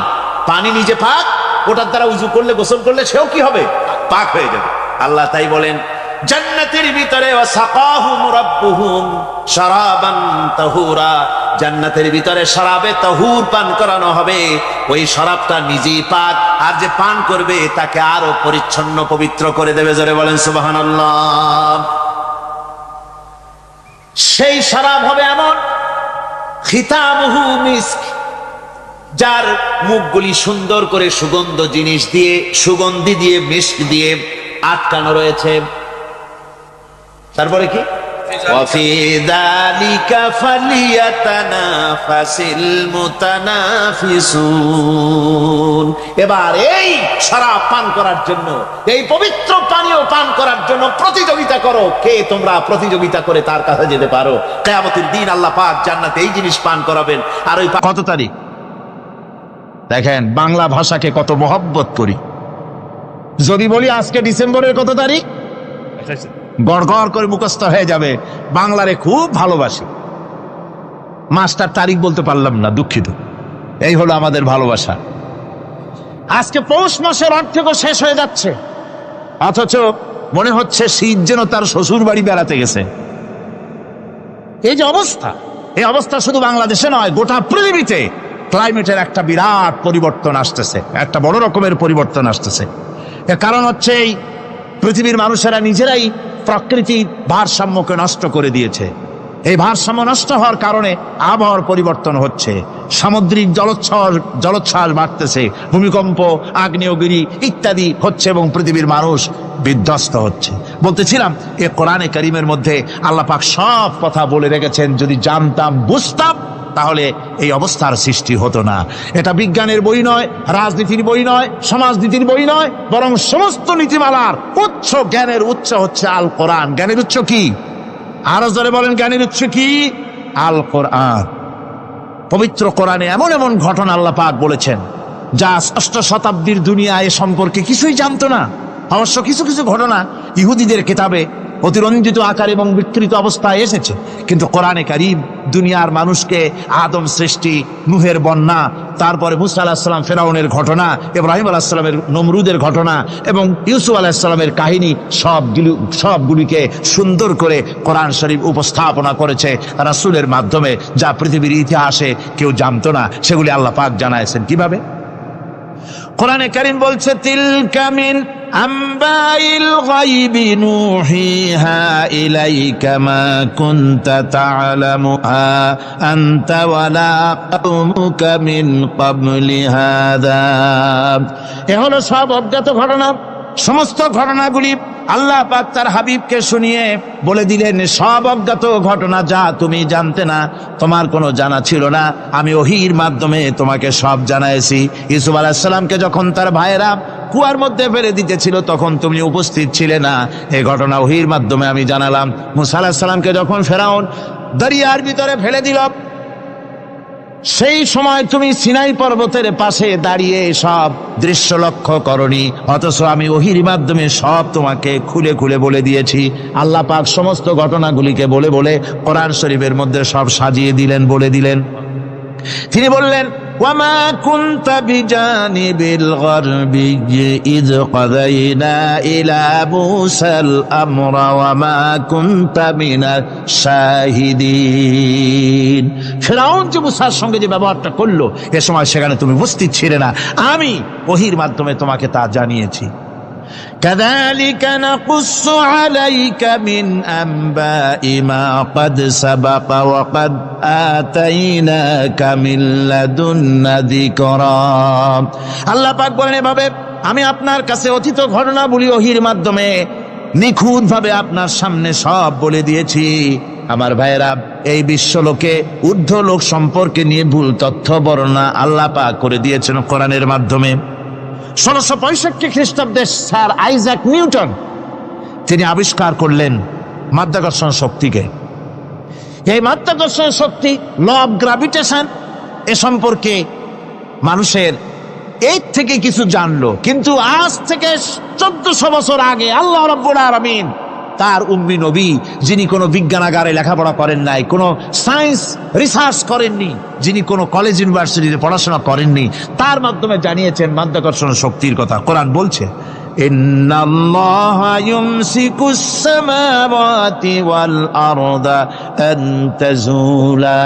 পানি নিজে পাক, ওটার দ্বারা উজু করলে, গোসল করলে সেও কি হবে? পাক হয়ে যাবে। আল্লাহ তাই বলেন জান্নাতের ভিতরে ওয়াসাকাহুম রাব্বুহুম শারাবান তাহুরা, জান্নাতের ভিতরে শরাবে তাহুর পান করানো হবে। ওই শরাবটা নিজেই পাক, আর যে পান করবে তাকে আরো পরিচ্ছন্ন পবিত্র করে দেবে। জোরে বলেন সুবহানাল্লাহ। সেই শরাব হবে এমন, খিতামুহু মিস্ক, যার মুখগুলি সুন্দর করে সুগন্ধ জিনিস দিয়ে, সুগন্ধি দিয়ে, মিস্ক দিয়ে আটকানো রয়েছে। তারপরে কি? ওয়াফি যালিকা ফালিয়াতানাফাসিল মুতানাফিসুন। এবার এই শরাব পান করার জন্য, এই পবিত্র পানীয় পান করার জন্য প্রতিযোগিতা করো। কে তোমরা প্রতিযোগিতা করে তার কাছে যেতে পারো? কিয়ামতের দিন আল্লাহ পাক জান্নাতে এই জিনিস পান করাবেন। আর ওই কত তারিখ? দেখেন বাংলা ভাষাকে কত মহব্বত করি। যদি বলি আজকে ডিসেম্বরের কত তারিখ, গড় গড় করে মুখস্থ হয়ে যাবে। বাংলারে খুব ভালোবাসি, মাসটার তারিখ বলতে পারলাম না, দুঃখিত। এই হলো আমাদের ভালোবাসা। আজকে পৌষ মাসের অর্ধেকও শেষ হয়ে যাচ্ছে, অথচ মনে হচ্ছে শীত যেন তার শ্বশুর বাড়ি বেড়াতে গেছে। এই যে অবস্থা, এই অবস্থা শুধু বাংলাদেশে নয়, গোটা পৃথিবীতে ক্লাইমেটের একটা বিরাট পরিবর্তন আসতেছে, একটা বড় রকমের পরিবর্তন আসতেছে। এর কারণ হচ্ছে এই পৃথিবীর মানুষেরা নিজেরাই প্রকৃতির ভারসাম্যকে নষ্ট করে দিয়েছে। এই ভারসাম্য নষ্ট হওয়ার কারণে আবহাওয়ার পরিবর্তন হচ্ছে, সামুদ্রিক জলোচ্ছ্বাস বাড়তেছে, ভূমিকম্প, আগ্নেয়গিরি ইত্যাদি হচ্ছে এবং পৃথিবীর মানুষ বিধ্বস্ত হচ্ছে। বলতেছিলাম এ কোরআনে কারীমের মধ্যে আল্লাহ পাক সব কথা বলে রেখেছেন। যদি জানতাম, বুঝতাম, তাহলে এই অবস্থার সৃষ্টি হতো না। এটা বিজ্ঞানের বই নয়, রাজনীতির বই নয়, সমাজনীতির বই নয়, বরং সমস্ত নীতিমালার উচ্চ, জ্ঞানের উচ্চ হচ্ছে আল কোরআন। জ্ঞানের উচ্চ কি? আরো জোরে বলেন, জ্ঞানের উচ্চ কি? আল কোরআন। পবিত্র কোরআনে এমন এমন ঘটনা আল্লাহ পাক বলেছেন যা ষষ্ঠ শতাব্দীর দুনিয়া এ সম্পর্কে কিছুই জানতো না। অবশ্য কিছু কিছু ঘটনা ইহুদিদের কিতাবে অতিরঞ্জিত আকার এবং বিকৃত অবস্থায় এসেছে, কিন্তু কোরআনে কারীম দুনিয়ার মানুষকে আদম সৃষ্টি, নূহের বন্যা, তারপরে মুসা আলাইহিস সালাম ফেরাউনের ঘটনা, ইব্রাহিম আলাইহিস সালামের নমরুদের ঘটনা এবং ইউসুফ আলাইহিস সালামের কাহিনী সবগুলিকে সুন্দর করে কোরআন শরীফ উপস্থাপনা করেছে রাসূলের মাধ্যমে, যা পৃথিবীর ইতিহাসে কেউ জানতো না, সেগুলি আল্লাহ পাক জানাইছেন। কিভাবে? কোরআনে কারীম বলছে, তিলকা মিন আম্বাইল গায়বি নুহিহা ইলাইকা মা কুনতা তা'লামুহা আনতা ওয়ালা কওমুকা মিন ক্বাবলি হাযা। এ হলো সব অজ্ঞাত ঘটনা। সমস্ত ঘটনাগুলি আল্লাহ পাক তার হাবিবকে শুনিয়ে বলে দিলেন, সব অজ্ঞাত ঘটনা যা তুমি জানতে না, তোমার কোনো জানা ছিল না, আমি ওহীর মাধ্যমে তোমাকে সব জানাইছি। ইউসুফ আলাইহিস সালামকে যখন তার ভাইয়েরা কুয়ার মধ্যে ফেলে দিতেছিল তখন তুমি উপস্থিত ছিলে না, এই ঘটনা ওহীর মাধ্যমে আমি জানালাম। মুসা আলাইহিস সালামকে যখন ফেরাউন দরিয়ার ভিতরে ফেলে দিল, সেই সময় তুমি সিনাই পর্বতের পাশে দাঁড়িয়ে সব দৃশ্য লক্ষ্য করনি, অথচ আমি ওহীর মাধ্যমে সব তোমাকে খুলে খুলে বলে দিয়েছি। আল্লাহ পাক সমস্ত ঘটনাগুলিকে বলে বলে কোরআন শরীফের মধ্যে সব সাজিয়ে দিলেন, বলে দিলেন। তিনি বললেন, ওয়ামা কুনতা বিজানিবিল গারবি ইয কাযাইনা ইলা মুসাল আমরা ওয়ামা কুনতা মিনাশ শাহিদিন। ফিরআউন যে মুসার সঙ্গে যে ব্যবহারটা করলো, এ সময় সেখানে তুমি উপস্থিত ছিলে না, আমি ওহীর মাধ্যমে তোমাকে তা জানিয়েছি। كذلك نقص عليك من أنباء ما قد سبق وقد آتيناك من لدنا ذكرا। আল্লাহ পাক বলেন, এভাবে আমি আপনার কাছে অতীত ঘটনাবলী ওহীর মাধ্যমে নিখুঁতভাবে আপনার সামনে সব বলে দিয়েছি। আমার ভাইয়েরা, এই বিশ্বলোকে ঊর্ধ্ব লোক সম্পর্কে নিয়ে ভুল তথ্য বর্ণনা আল্লাহ পাক করে দিয়েছেন কোরআনের মাধ্যমে। 1665 খ্রিস্টাব্দে স্যার আইজাক নিউটন তিনি আবিষ্কার করলেন মাধ্যাকর্ষণ শক্তিকে। এই মাধ্যাকর্ষণ শক্তি, ল অফ গ্রাভিটেশন, এ সম্পর্কে মানুষের এই থেকে কিছু জানলো, কিন্তু আজ থেকে 1400 বছর আগে আল্লাহ রাব্বুল আলামিন তার উম্মি নবী, যিনি কোনো বিজ্ঞানাগারে লেখাপড়া করেন নাই, কোনো সায়েন্স রিসার্চ করেননি, যিনি কোনো কলেজ ইউনিভার্সিটিতে পড়াশোনা করেননি, তার মাধ্যমে জানিয়েছেন মাধ্যাকর্ষণ শক্তির কথা। কোরআন বলছে, ইন্নাল্লাহা ইউমসিকুস সামাওয়াতি ওয়াল আরদা আন তাজুলা।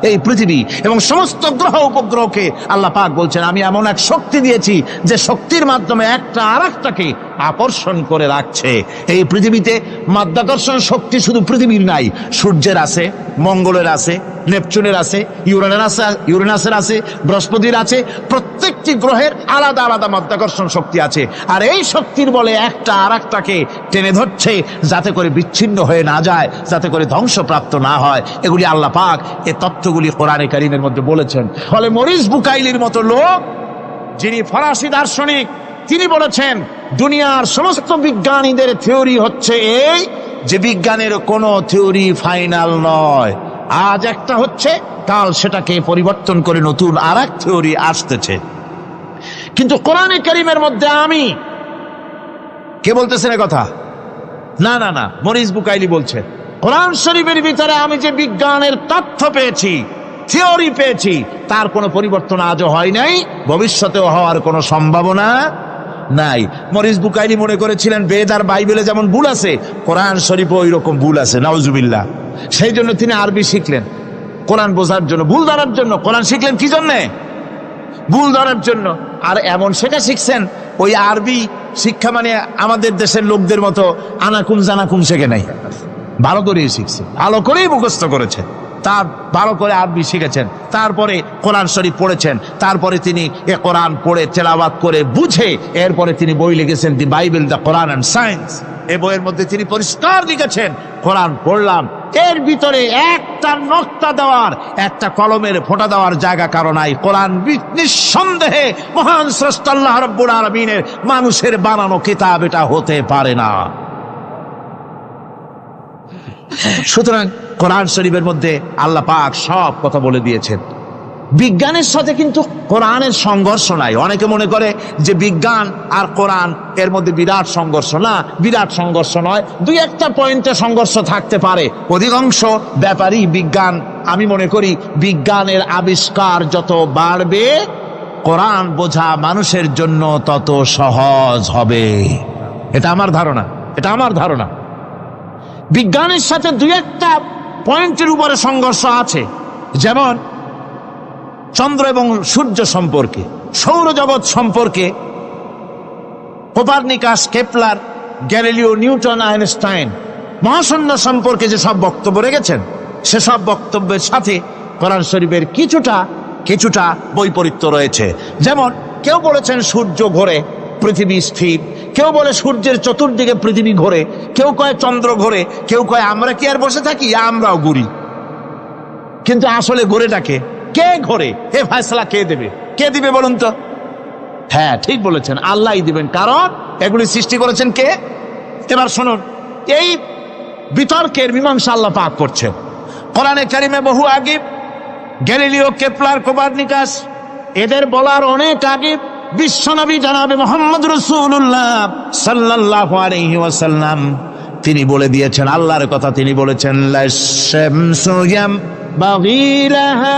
এই পৃথিবী এবং সমস্ত গ্রহ উপগ্রহকে আল্লাহ পাক বলছেন, আমি এমন এক শক্তি দিয়েছি যে শক্তির মাধ্যমে একটা আরেকটাকে আকর্ষণ করে রাখছে। এই পৃথিবীতে মাধ্যাকর্ষণ শক্তি শুধু পৃথিবীর নাই, সূর্যের আছে, মঙ্গলের আছে, নেপচুনের আছে, ইউরেনাসের আছে, বৃহস্পতির আছে। প্রত্যেকটি গ্রহের আলাদা আলাদা মাধ্যাকর্ষণ শক্তি আছে, আর এই শক্তির বলে একটা আরেকটাকে টেনে ধরছে যাতে করে বিচ্ছিন্ন হয়ে না যায়, যাতে করে ধ্বংসপ্রাপ্ত না হয়। এগুলি আল্লাহ পাক এই তথ্যগুলি কোরআনে কারীমের মধ্যে বলেছেন। ফলে মরিস বুকাইলির মতো লোক, যিনি ফরাসি দার্শনিক, তিনি বলেছেন দুনিয়ার সমস্ত বিজ্ঞানীদের থিওরি হচ্ছে এই যে বিজ্ঞানের কোনো থিওরি ফাইনাল নয়। আজ একটা হচ্ছে, কাল সেটাকে পরিবর্তন করে নতুন আর এক থিওরি আসতেছে। কিন্তু কোরআনে কারীমের মধ্যে আমি, কে বলতেছেন এ কথা? না না না, মরিস বুকাইলি বলছে, কোরআন শরীফের ভিতরে আমি যে বিজ্ঞানের তথ্য পেয়েছি, থিওরি পেয়েছি, তার কোনো পরিবর্তন আজও হয় নাই, ভবিষ্যতেও হওয়ার কোনো সম্ভাবনা নাই। মরিস বুকাইলি মনে করেছিলেন বেদ আর বাইবেলে যেমন ভুল আছে, কোরআন শরীফে ওই রকম ভুল আছে, নাউজুবিল্লাহ। সেই জন্য তিনি আরবি শিখলেন কোরআন বোঝার জন্য, ভুল ধরার জন্য। কোরআন শিখলেন কি জন্যে? ভুল ধরার জন্য। আর এমন শেখা শিখছেন, ওই আরবি শিক্ষা মানে আমাদের দেশের লোকদের মতো আনাকুম জানাকুম শেখে নাই, ভালো করেই শিখছে, ভালো করেই মুখস্থ করেছে, তার ভালো করে আরবি শিখেছেন, তারপরে কোরআন শরীফ পড়েছেন, তারপরে তিনি এ কোরআন পড়ে তেলাওয়াত করে বুঝে এরপরে তিনি বই লিখেছেন দি Bible, the Quran and science. এই বইয়ের মধ্যে তিনি পরিষ্কার লিখেছেন, কোরআন পড়লাম, এর ভিতরে একটা নকতা দেওয়ার, একটা কলমের ফোঁটা দেওয়ার জায়গা কারো নাই। কোরআন নিঃসন্দেহে মহান স্রষ্টা আল্লাহ রাব্বুল আলামিনের মানুষের বানানো কিতাব, এটা হতে পারে না। সুতরাং কোরআন শরীফের মধ্যে আল্লাহ পাক সব কথা বলে দিয়েছেন। বিজ্ঞানের সাথে কিন্তু কোরআনের সংঘর্ষ নাই। অনেকে মনে করে যে বিজ্ঞান আর কোরআন এর মধ্যে বিরাট সংঘর্ষ। না, বিরাট সংঘর্ষ নয়, দুই একটা পয়েন্টে সংঘর্ষ থাকতে পারে। অধিকাংশ ব্যাপারই বিজ্ঞান আমি মনে করি বিজ্ঞানের আবিষ্কার যত বাড়বে কোরআন বোঝা মানুষের জন্য তত সহজ হবে। এটা আমার ধারণা। বিজ্ঞানের সাথে দুই একটা পয়েন্টের উপরে সংঘর্ষ আছে, যেমন চন্দ্র এবং সূর্য সম্পর্কে, সৌরজগৎ সম্পর্কে Copernicus, Kepler, Galileo, Newton, Einstein মহাশূন্য সম্পর্কে যে সব বক্তব্য রেখেছেন, সেসব বক্তব্যের সাথে কোরআন শরীফের কিছুটা বৈপরীত্য রয়েছে। যেমন কেউ বলেছেন সূর্য ঘোরে, পৃথিবী স্থির, কেউ বলে সূর্যের চতুর্দিকে পৃথিবী ঘোরে, কেউ কয় চন্দ্র ঘোরে, কেউ কয় আমরা কি আর বসে থাকি, আমরাও ঘুরি। কিন্তু আসলে ঘোরেটাকে কে ঘোরে, এ ফয়সালা কে দিবে বলুন তো? হ্যাঁ, ঠিক বলেছেন, আল্লাহই দিবেন, কারণ এগুলি সৃষ্টি করেছেন কে? এবার শুনুন, এই বিতর্কের মীমাংসা আল্লাহ পাক করছেন কোরআনে কারিমে বহু আগে। গ্যালিলিও, কেপলার, কোপারনিকাস এদের বলার অনেক আগে বিশ্বনবী জনাবে মুহাম্মদ রাসূলুল্লাহ সাল্লাল্লাহু আলাইহি ওয়াসাল্লাম তিনি বলে দিয়েছেন, আল্লাহর কথা তিনি বলেছেন, লা শামসু ইয়ামবাগি লাহা